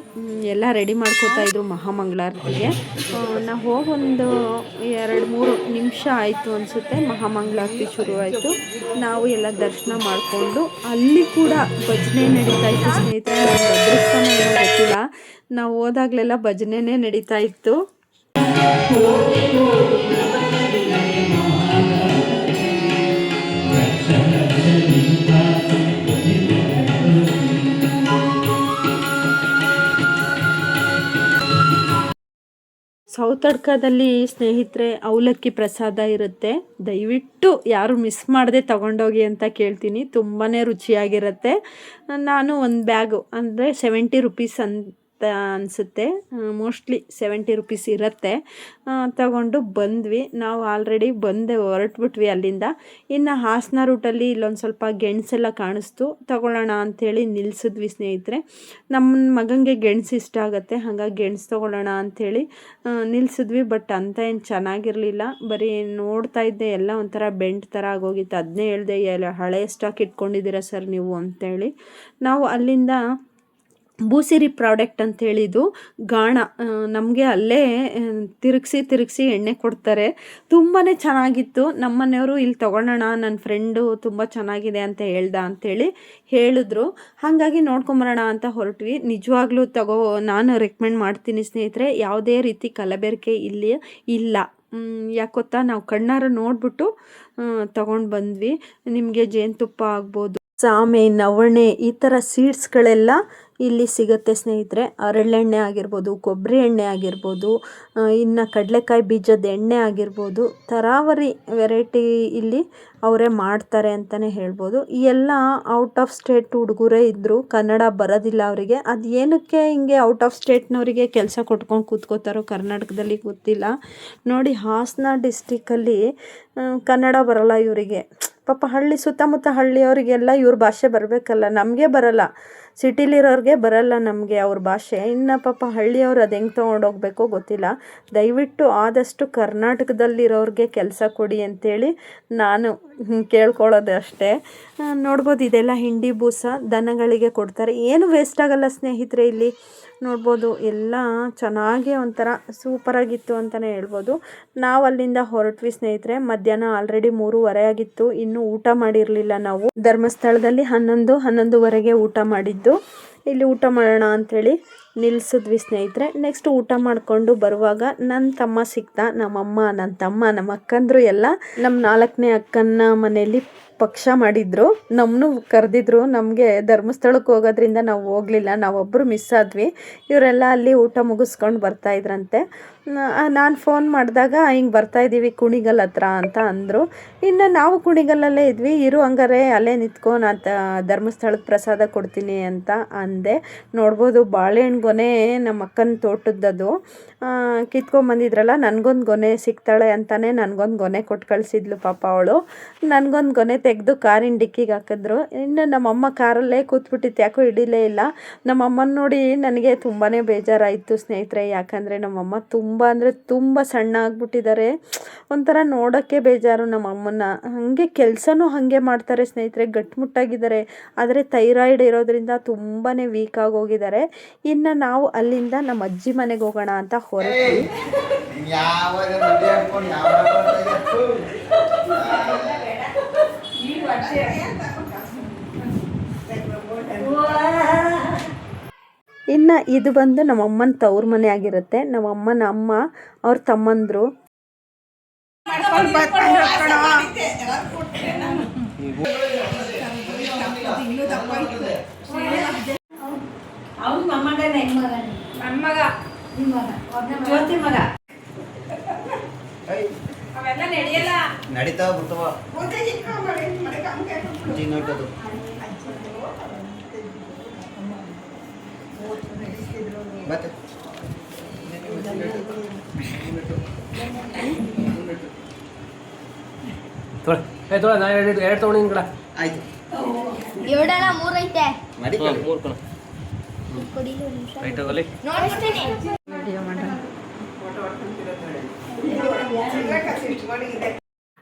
ಎಲ್ಲ ರೆಡಿ ಮಾಡ್ಕೋತಾ ಇದ್ರು ಮಹಾಮಂಗಳಾರತಿಗೆ. ನಾವು ಹೋಗಿ ಒಂದು 2-3 ನಿಮಿಷ ಆಯಿತು ಅನಿಸುತ್ತೆ, ಮಹಾಮಂಗಳಾರತಿ ಶುರುವಾಯಿತು. ನಾವು ಎಲ್ಲ ದರ್ಶನ ಮಾಡಿಕೊಂಡು ಅಲ್ಲಿ ಕೂಡ ಭಜನೆ ನಡೀತಾ ಇತ್ತು ಸ್ನೇಹಿತರೆ. ನನಗೆ ಅದೃಷ್ಟನ ಏನೋ ಗೊತ್ತಿಲ್ಲ, ನಾವು ಹೋದಾಗಲೆಲ್ಲ ಭಜನೆನೇ ನಡೀತಾ ಇತ್ತು. ಸೌತಡ್ಕದಲ್ಲಿ ಸ್ನೇಹಿತರೆ ಅವಲಕ್ಕಿ ಪ್ರಸಾದ ಇರುತ್ತೆ. ದಯವಿಟ್ಟು ಯಾರು ಮಿಸ್ ಮಾಡದೆ ತೊಗೊಂಡೋಗಿ ಅಂತ ಕೇಳ್ತೀನಿ. ತುಂಬಾ ರುಚಿಯಾಗಿರುತ್ತೆ. ನಾನು ಒಂದು ಬ್ಯಾಗು ಅಂದರೆ 70 ರುಪೀಸ್ ಅಂತ ಅನಿಸುತ್ತೆ, ಮೋಸ್ಟ್ಲಿ 70 ರುಪೀಸ್ ಇರುತ್ತೆ, ತಗೊಂಡು ಬಂದ್ವಿ. ನಾವು ಆಲ್ರೆಡಿ ಹೊರಟ್ಬಿಟ್ವಿ ಅಲ್ಲಿಂದ. ಇನ್ನು ಹಾಸನ ರೂಟಲ್ಲಿ ಇಲ್ಲೊಂದು ಸ್ವಲ್ಪ ಗೆಣಸೆಲ್ಲ ಕಾಣಿಸ್ತು, ತಗೊಳ್ಳೋಣ ಅಂಥೇಳಿ ನಿಲ್ಲಿಸಿದ್ವಿ ಸ್ನೇಹಿತರೆ. ನಮ್ಮ ಮಗನಿಗೆ ಗೆಣಸು ಇಷ್ಟ ಆಗುತ್ತೆ, ಹಾಗಾಗಿ ಗೆಣಸು ತೊಗೊಳ್ಳೋಣ ಅಂಥೇಳಿ ನಿಲ್ಲಿಸಿದ್ವಿ. ಬಟ್ ಅಂತ ಏನು ಚೆನ್ನಾಗಿರಲಿಲ್ಲ, ಬರೀ ನೋಡ್ತಾ ಇದ್ದೆ ಎಲ್ಲ ಒಂಥರ ಬೆಂಡ್ ಥರ ಆಗೋಗಿತ್ತು. ಅದನ್ನೇ ಹೇಳಿದೆ, ಎಲ್ಲ ಹಳೆ ಸ್ಟಾಕ್ ಇಟ್ಕೊಂಡಿದ್ದೀರಾ ಸರ್ ನೀವು ಅಂತೇಳಿ. ನಾವು ಅಲ್ಲಿಂದ ಬೂಸಿರಿ ಪ್ರಾಡಕ್ಟ್ ಅಂಥೇಳಿದು ಗಾಣ, ನಮಗೆ ಅಲ್ಲೇ ತಿರುಗಿಸಿ ಎಣ್ಣೆ ಕೊಡ್ತಾರೆ. ತುಂಬಾ ಚೆನ್ನಾಗಿತ್ತು. ನಮ್ಮ ಮನೆಯವರು ಇಲ್ಲಿ ತೊಗೊಳ್ಳೋಣ, ನನ್ನ ಫ್ರೆಂಡು ತುಂಬ ಚೆನ್ನಾಗಿದೆ ಅಂತ ಅಂಥೇಳಿ ಹೇಳಿದ್ರು. ಹಾಗಾಗಿ ನೋಡ್ಕೊಂಬರೋಣ ಅಂತ ಹೊರಟ್ವಿ. ನಿಜವಾಗ್ಲೂ ನಾನು ರೆಕಮೆಂಡ್ ಮಾಡ್ತೀನಿ ಸ್ನೇಹಿತರೆ. ಯಾವುದೇ ರೀತಿ ಕಲಬೆರಕೆ ಇಲ್ಲಿ ಇಲ್ಲ. ಯಾಕೊತ್ತಾ, ನಾವು ಕಣ್ಣಾರ ನೋಡಿಬಿಟ್ಟು ತೊಗೊಂಡು ಬಂದ್ವಿ. ನಿಮಗೆ ಜೇನುತುಪ್ಪ ಆಗ್ಬೋದು, ಸಾಮೆ, ನವಣೆ, ಈ ಥರ ಸೀಡ್ಸ್ಗಳೆಲ್ಲ ಇಲ್ಲಿ ಸಿಗುತ್ತೆ ಸ್ನೇಹಿತರೆ. ಹರಳೆಣ್ಣೆ ಆಗಿರ್ಬೋದು, ಕೊಬ್ಬರಿ ಎಣ್ಣೆ ಆಗಿರ್ಬೋದು, ಇನ್ನು ಕಡಲೆಕಾಯಿ ಬೀಜದ ಎಣ್ಣೆ ಆಗಿರ್ಬೋದು, ತರಾವರಿ ವೆರೈಟಿ ಇಲ್ಲಿ ಅವರೇ ಮಾಡ್ತಾರೆ ಅಂತಲೇ ಹೇಳ್ಬೋದು. ಎಲ್ಲ ಔಟ್ ಆಫ್ ಸ್ಟೇಟ್ ಹುಡುಗರೇ ಇದ್ದರು, ಕನ್ನಡ ಬರೋದಿಲ್ಲ ಅವರಿಗೆ. ಅದು ಏನಕ್ಕೆ ಹಿಂಗೆ ಔಟ್ ಆಫ್ ಸ್ಟೇಟ್ನವರಿಗೆ ಕೆಲಸ ಕೊಟ್ಕೊಂಡು ಕೂತ್ಕೋತಾರೋ ಕರ್ನಾಟಕದಲ್ಲಿ ಗೊತ್ತಿಲ್ಲ. ನೋಡಿ, ಹಾಸನ ಡಿಸ್ಟಿಕಲ್ಲಿ ಕನ್ನಡ ಬರೋಲ್ಲ ಇವರಿಗೆ. ಪಾಪ ಸುತ್ತಮುತ್ತ ಹಳ್ಳಿಯವರಿಗೆಲ್ಲ ಇವ್ರ ಭಾಷೆ ಬರಬೇಕಲ್ಲ, ನಮಗೆ ಬರಲ್ಲ. ಸಿಟಿಲಿರೋರಿಗೆ ಬರಲ್ಲ ನಮಗೆ ಅವ್ರ ಭಾಷೆ. ಇನ್ನು ಪಾಪ ಹಳ್ಳಿಯವ್ರು ಅದು ಹೆಂಗೆ ತೊಗೊಂಡೋಗ್ಬೇಕೋ ಗೊತ್ತಿಲ್ಲ. ದಯವಿಟ್ಟು ಆದಷ್ಟು ಕರ್ನಾಟಕದಲ್ಲಿರೋರಿಗೆ ಕೆಲಸ ಕೊಡಿ ಅಂತೇಳಿ ನಾನು ಕೇಳ್ಕೊಳ್ಳೋದು ಅಷ್ಟೇ. ನೋಡ್ಬೋದು ಇದೆಲ್ಲ ಹಿಂಡಿ ಬೂಸ ದನಗಳಿಗೆ ಕೊಡ್ತಾರೆ. ಏನು ವೇಸ್ಟ್ ಆಗಲ್ಲ ಸ್ನೇಹಿತರೆ. ಇಲ್ಲಿ ನೋಡ್ಬೋದು ಎಲ್ಲ ಚೆನ್ನಾಗಿ ಒಂಥರ ಸೂಪರಾಗಿತ್ತು ಅಂತಲೇ ಹೇಳ್ಬೋದು. ನಾವು ಅಲ್ಲಿಂದ ಹೊರಟ್ವಿ ಸ್ನೇಹಿತರೆ. ಮಧ್ಯಾಹ್ನ ಆಲ್ರೆಡಿ 3:30 ಆಗಿತ್ತು. ಇನ್ನೂ ಊಟ ಮಾಡಿರಲಿಲ್ಲ ನಾವು. ಧರ್ಮಸ್ಥಳದಲ್ಲಿ 11:30ಗೆ ಊಟ ಮಾಡಿದ್ದು. ಇಲ್ಲಿ ಊಟ ಮಾಡೋಣ ಅಂಥೇಳಿ ನಿಲ್ಲಿಸಿದ್ವಿ ಸ್ನೇಹಿತರೆ. ನೆಕ್ಸ್ಟ್ ಊಟ ಮಾಡಿಕೊಂಡು ಬರುವಾಗ ನನ್ನ ತಮ್ಮ ಸಿಕ್ತ. ನಮ್ಮಮ್ಮ, ನನ್ನ ತಮ್ಮ, ನಮ್ಮ ಅಕ್ಕಂದ್ರು ಎಲ್ಲ ನಮ್ಮ 4ನೇ ಅಕ್ಕನ ಮನೆಯಲ್ಲಿ ಪಕ್ಷ ಮಾಡಿದ್ರು. ನಮ್ಮನ್ನು ಕರೆದಿದ್ರು. ನಮಗೆ ಧರ್ಮಸ್ಥಳಕ್ಕೆ ಹೋಗೋದ್ರಿಂದ ನಾವು ಹೋಗಲಿಲ್ಲ. ನಾವೊಬ್ಬರು ಮಿಸ್ ಆದ್ವಿ. ಇವರೆಲ್ಲ ಅಲ್ಲಿ ಊಟ ಮುಗಿಸ್ಕೊಂಡು ಬರ್ತಾಯಿದ್ರಂತೆ. ನಾನು ಫೋನ್ ಮಾಡಿದಾಗ ಹಿಂಗೆ ಬರ್ತಾಯಿದ್ದೀವಿ ಕುಣಿಗಲ್ ಹತ್ರ ಅಂತ ಅಂದರು. ಇನ್ನು ನಾವು ಕುಣಿಗಲ್ಲಲ್ಲೇ ಇದ್ವಿ. ಇರು ಹಂಗಾರೆ ಅಲ್ಲೇ ನಿಂತ್ಕೊ, ನಾನು ಧರ್ಮಸ್ಥಳದ ಪ್ರಸಾದ ಕೊಡ್ತೀನಿ ಅಂತ ಅಂದೆ. ನೋಡ್ಬೋದು ಬಾಳೆಹಣ್ಣು ಗೊನೆ ನಮ್ಮ ಅಕ್ಕನ ತೋಟದ್ದು ಕಿತ್ಕೊಂಬಂದಿದ್ರಲ್ಲ, ನನಗೊಂದು ಗೊನೆ ಸಿಗ್ತಾಳೆ ಅಂತಲೇ ನನಗೊಂದು ಗೊನೆ ಕೊಟ್ಟು ಕಳಿಸಿದ್ಲು ಪಾಪ ಅವಳು. ನನಗೊಂದು ಗೊನೆ ತೆಗೆದು ಕಾರಿನ ಡಿಕ್ಕಿಗೆ ಹಾಕಿದ್ರು. ಇನ್ನು ನಮ್ಮಮ್ಮ ಕಾರಲ್ಲೇ ಕೂತ್ಬಿಟ್ಟಿತ್ತು, ಯಾಕೋ ಹಿಡಿಲೇ ಇಲ್ಲ. ನಮ್ಮಮ್ಮನ ನೋಡಿ ನನಗೆ ತುಂಬಾ ಬೇಜಾರಾಯಿತು ಸ್ನೇಹಿತರೆ. ಯಾಕಂದರೆ ನಮ್ಮಮ್ಮ ತುಂಬ ಅಂದರೆ ತುಂಬ ಸಣ್ಣ ಆಗಿಬಿಟ್ಟಿದ್ದಾರೆ. ಒಂಥರ ನೋಡೋಕ್ಕೆ ಬೇಜಾರು ನಮ್ಮಮ್ಮನ. ಹಾಗೆ ಕೆಲಸನೂ ಹಾಗೆ ಮಾಡ್ತಾರೆ ಸ್ನೇಹಿತರೆ, ಗಟ್ಟಿಮುಟ್ಟಾಗಿದ್ದಾರೆ. ಆದರೆ ಥೈರಾಯ್ಡ್ ಇರೋದ್ರಿಂದ ತುಂಬಾ ವೀಕ್ ಆಗೋಗಿದ್ದಾರೆ. ಇನ್ನು ನಾವು ಅಲ್ಲಿಂದ ನಮ್ಮ ಅಜ್ಜಿ ಮನೆಗೆ ಹೋಗೋಣ ಅಂತ ಹೊರಟ್ವಿ. ಇನ್ನು ಇದು ಬಂದು ನಮ್ಮಮ್ಮನ ತವ್ರ ಮನೆ ಆಗಿರುತ್ತೆ. ನಮ್ಮಮ್ಮನ ಅಮ್ಮ ಅವ್ರ ತಮ್ಮಂದರು ನಡೀತಾವ ಬರ್ತಾವ ಮತ್ತೆ ತೊಳ ನಾ ಎರಡು ತೊಗೊಂಡು ನಿನ್ ಕಡೆ ಆಯ್ತು. ಎರಡಲ್ಲ ಮೂರೈತೆ ಮಾಡಿ ಮೂರು ಕಣ ರೈಟ್ ಹೋಗಲಿ. ವಿಡಿಯೋ ಮಾಡೋಣ.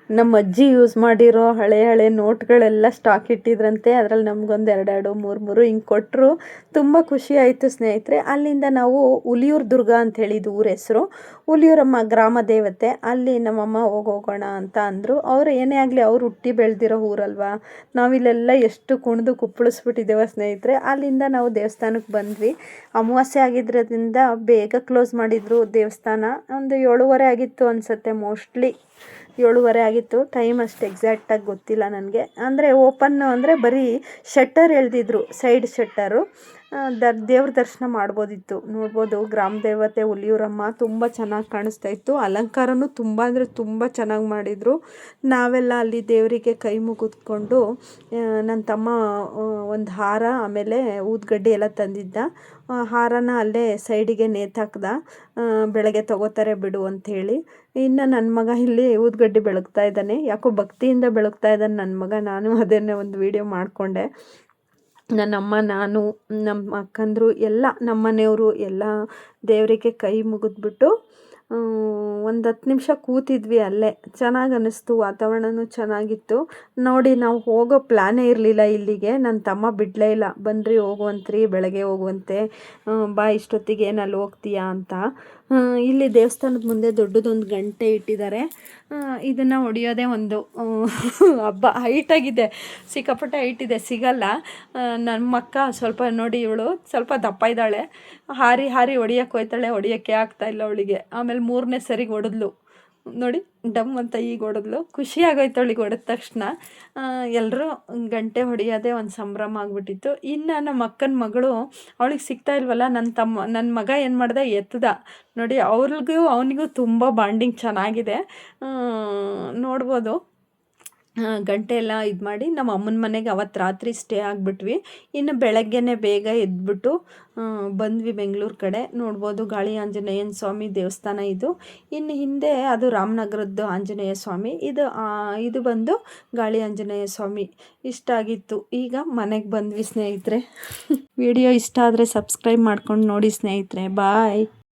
ನಮ್ಮ ಅಜ್ಜಿ ಯೂಸ್ ಮಾಡಿರೋ ಹಳೆ ನೋಟ್ಗಳೆಲ್ಲ ಸ್ಟಾಕ್ ಇಟ್ಟಿದ್ರಂತೆ. ಅದರಲ್ಲಿ ನಮಗೊಂದು 2 3 ಹಿಂಗೆ ಕೊಟ್ಟರು. ತುಂಬ ಖುಷಿ ಆಯಿತು ಸ್ನೇಹಿತರೆ. ಅಲ್ಲಿಂದ ನಾವು ಹುಲಿಯೂರು ದುರ್ಗ ಅಂತ ಹೇಳಿದ್ದು ಊರ ಹೆಸರು. ಹುಲಿಯೂರಮ್ಮ ಗ್ರಾಮ ದೇವತೆ. ಅಲ್ಲಿ ನಮ್ಮಮ್ಮ ಹೋಗೋಣ ಅಂತ ಅಂದರು. ಅವ್ರು ಏನೇ ಆಗಲಿ ಅವ್ರು ಹುಟ್ಟಿ ಬೆಳೆದಿರೋ ಊರಲ್ವಾ. ನಾವಿಲ್ಲೆಲ್ಲ ಎಷ್ಟು ಕುಣಿದು ಕುಪ್ಪಳಿಸ್ಬಿಟ್ಟಿದ್ದೇವೆ ಸ್ನೇಹಿತರೆ. ಅಲ್ಲಿಂದ ನಾವು ದೇವಸ್ಥಾನಕ್ಕೆ ಬಂದ್ವಿ. ಅಮಾವಾಸ್ಯೆ ಆಗಿದ್ರಿಂದ ಬೇಗ ಕ್ಲೋಸ್ ಮಾಡಿದರು ದೇವಸ್ಥಾನ. ಒಂದು 7:30 ಆಗಿತ್ತು ಅನಿಸುತ್ತೆ, ಮೋಸ್ಟ್ಲಿ 7:30 ಆಗಿತ್ತು. ಟೈಮ್ ಅಷ್ಟು ಎಕ್ಸಾಕ್ಟಾಗಿ ಗೊತ್ತಿಲ್ಲ ನನಗೆ. ಅಂದರೆ ಓಪನ್ ಅಂದರೆ ಬರೀ ಶಟ್ಟರ್ ಎಳೆದಿದ್ರು, ಸೈಡ್ ಶಟ್ಟರು. ದೇವ್ರ ದರ್ಶನ ಮಾಡ್ಬೋದಿತ್ತು. ನೋಡ್ಬೋದು ಗ್ರಾಮ ದೇವತೆ ಹುಲಿಯೂರಮ್ಮ ತುಂಬ ಚೆನ್ನಾಗಿ ಕಾಣಿಸ್ತಾ ಇತ್ತು. ಅಲಂಕಾರನೂ ತುಂಬ ಅಂದರೆ ತುಂಬ ಚೆನ್ನಾಗಿ ಮಾಡಿದರು. ನಾವೆಲ್ಲ ಅಲ್ಲಿ ದೇವರಿಗೆ ಕೈ ಮುಗಿದ್ಕೊಂಡು ನನ್ನ ತಮ್ಮ ಒಂದು ಹಾರ ಆಮೇಲೆ ಊದ್ಗಡ್ಡೆ ಎಲ್ಲ ತಂದಿದ್ದ. ಹಾರನ ಅಲ್ಲೇ ಸೈಡಿಗೆ ನೇತಾಕ್ದ. ಬೆಳಗ್ಗೆ ತಗೋತಾರೆ ಬಿಡು ಅಂಥೇಳಿ. ಇನ್ನು ನನ್ನ ಮಗ ಇಲ್ಲಿ ಊದ್ಗಡ್ಡೆ ಬೆಳಗ್ತಾ ಇದ್ದಾನೆ. ಯಾಕೋ ಭಕ್ತಿಯಿಂದ ಬೆಳಗ್ತಾ ಇದ್ದಾನೆ ನನ್ನ ಮಗ. ನಾನು ಅದನ್ನೇ ಒಂದು ವಿಡಿಯೋ ಮಾಡಿಕೊಂಡೆ. ನನ್ನಮ್ಮ, ನಾನು, ನಮ್ಮ ಅಕ್ಕಂದರು ಎಲ್ಲ ನಮ್ಮ ಮನೆಯವರು ಎಲ್ಲ ದೇವರಿಗೆ ಕೈ ಮುಗಿದ್ಬಿಟ್ಟು ಒಂದು 10 ನಿಮಿಷ ಕೂತಿದ್ವಿ ಅಲ್ಲೇ. ಚೆನ್ನಾಗಿ ಅನ್ನಿಸ್ತು. ವಾತಾವರಣವೂ ಚೆನ್ನಾಗಿತ್ತು. ನೋಡಿ ನಾವು ಹೋಗೋ ಪ್ಲ್ಯಾನೇ ಇರಲಿಲ್ಲ ಇಲ್ಲಿಗೆ. ನನ್ನ ತಮ್ಮ ಬಿಡಲೇ ಇಲ್ಲ. ಬನ್ನಿರಿ ಹೋಗುವಂತ್ರಿ, ಬೆಳಗ್ಗೆ ಹೋಗುವಂತೆ, ಬಾ ಇಷ್ಟೊತ್ತಿಗೆ ಏನು ಅಲ್ಲಿ ಹೋಗ್ತೀಯಾ ಅಂತ. ಇಲ್ಲಿ ದೇವಸ್ಥಾನದ ಮುಂದೆ ದೊಡ್ಡದೊಂದು ಗಂಟೆ ಇಟ್ಟಿದ್ದಾರೆ. ಇದನ್ನು ಹೊಡಿಯೋದೇ ಒಂದು ಹಬ್ಬ. ಹೈಟಾಗಿದೆ, ಸಿಕ್ಕಾಪಟ್ಟೆ ಹೈಟಿದೆ, ಸಿಗಲ್ಲ. ನಮ್ಮ ಅಕ್ಕ ಸ್ವಲ್ಪ ನೋಡಿ, ಇವಳು ಸ್ವಲ್ಪ ದಪ್ಪ ಇದ್ದಾಳೆ. ಹಾರಿ ಹೊಡಿಯೋಕ್ಕೆ ಹೋಯ್ತಾಳೆ, ಹೊಡಿಯೋಕ್ಕೆ ಆಗ್ತಾಯಿಲ್ಲ ಅವಳಿಗೆ. ಆಮೇಲೆ 3ನೇ ಸರಿಗೆ ಹೊಡೆದ್ಲು ನೋಡಿ, ಡಮ್ ಅಂತ ಈಗ ಹೊಡೆದ್ಲು. ಖುಷಿ ಆಗೋಯ್ತು ಅವಳಿಗೆ ಹೊಡೆದ ತಕ್ಷಣ. ಎಲ್ಲರೂ ಗಂಟೆ ಹೊಡೆಯೋದೇ ಒಂದು ಸಂಭ್ರಮ ಆಗಿಬಿಟ್ಟಿತ್ತು. ಇನ್ನು ನಮ್ಮ ಅಕ್ಕನ ಮಗಳು, ಅವಳಿಗೆ ಸಿಗ್ತಾ ಇಲ್ವಲ್ಲ. ನನ್ನ ಮಗ ಏನು ಮಾಡ್ದೆ, ಎತ್ತದ ನೋಡಿ. ಅವನಿಗೂ ತುಂಬ ಬಾಂಡಿಂಗ್ ಚೆನ್ನಾಗಿದೆ. ನೋಡ್ಬೋದು ಗಂಟೆ ಎಲ್ಲ ಇದು ಮಾಡಿ ನಮ್ಮ ಅಮ್ಮನ ಮನೆಗೆ ಅವತ್ತು ರಾತ್ರಿ ಸ್ಟೇ ಆಗಿಬಿಟ್ವಿ. ಇನ್ನು ಬೆಳಗ್ಗೆನೇ ಬೇಗ ಎದ್ಬಿಟ್ಟು ಬಂದ್ವಿ ಬೆಂಗಳೂರು ಕಡೆ. ನೋಡ್ಬೋದು ಗಾಳಿ ಆಂಜನೇಯನ ಸ್ವಾಮಿ ದೇವಸ್ಥಾನ ಇದು. ಇನ್ನು ಹಿಂದೆ ಅದು ರಾಮನಗರದ್ದು ಆಂಜನೇಯ ಸ್ವಾಮಿ, ಇದು ಬಂದು ಗಾಳಿ ಆಂಜನೇಯ ಸ್ವಾಮಿ. ಇಷ್ಟ ಆಗಿತ್ತು. ಈಗ ಮನೆಗೆ ಬಂದ್ವಿ ಸ್ನೇಹಿತರೆ. ವಿಡಿಯೋ ಇಷ್ಟ ಆದರೆ ಸಬ್ಸ್ಕ್ರೈಬ್ ಮಾಡ್ಕೊಂಡು ನೋಡಿ ಸ್ನೇಹಿತರೆ. ಬಾಯ್.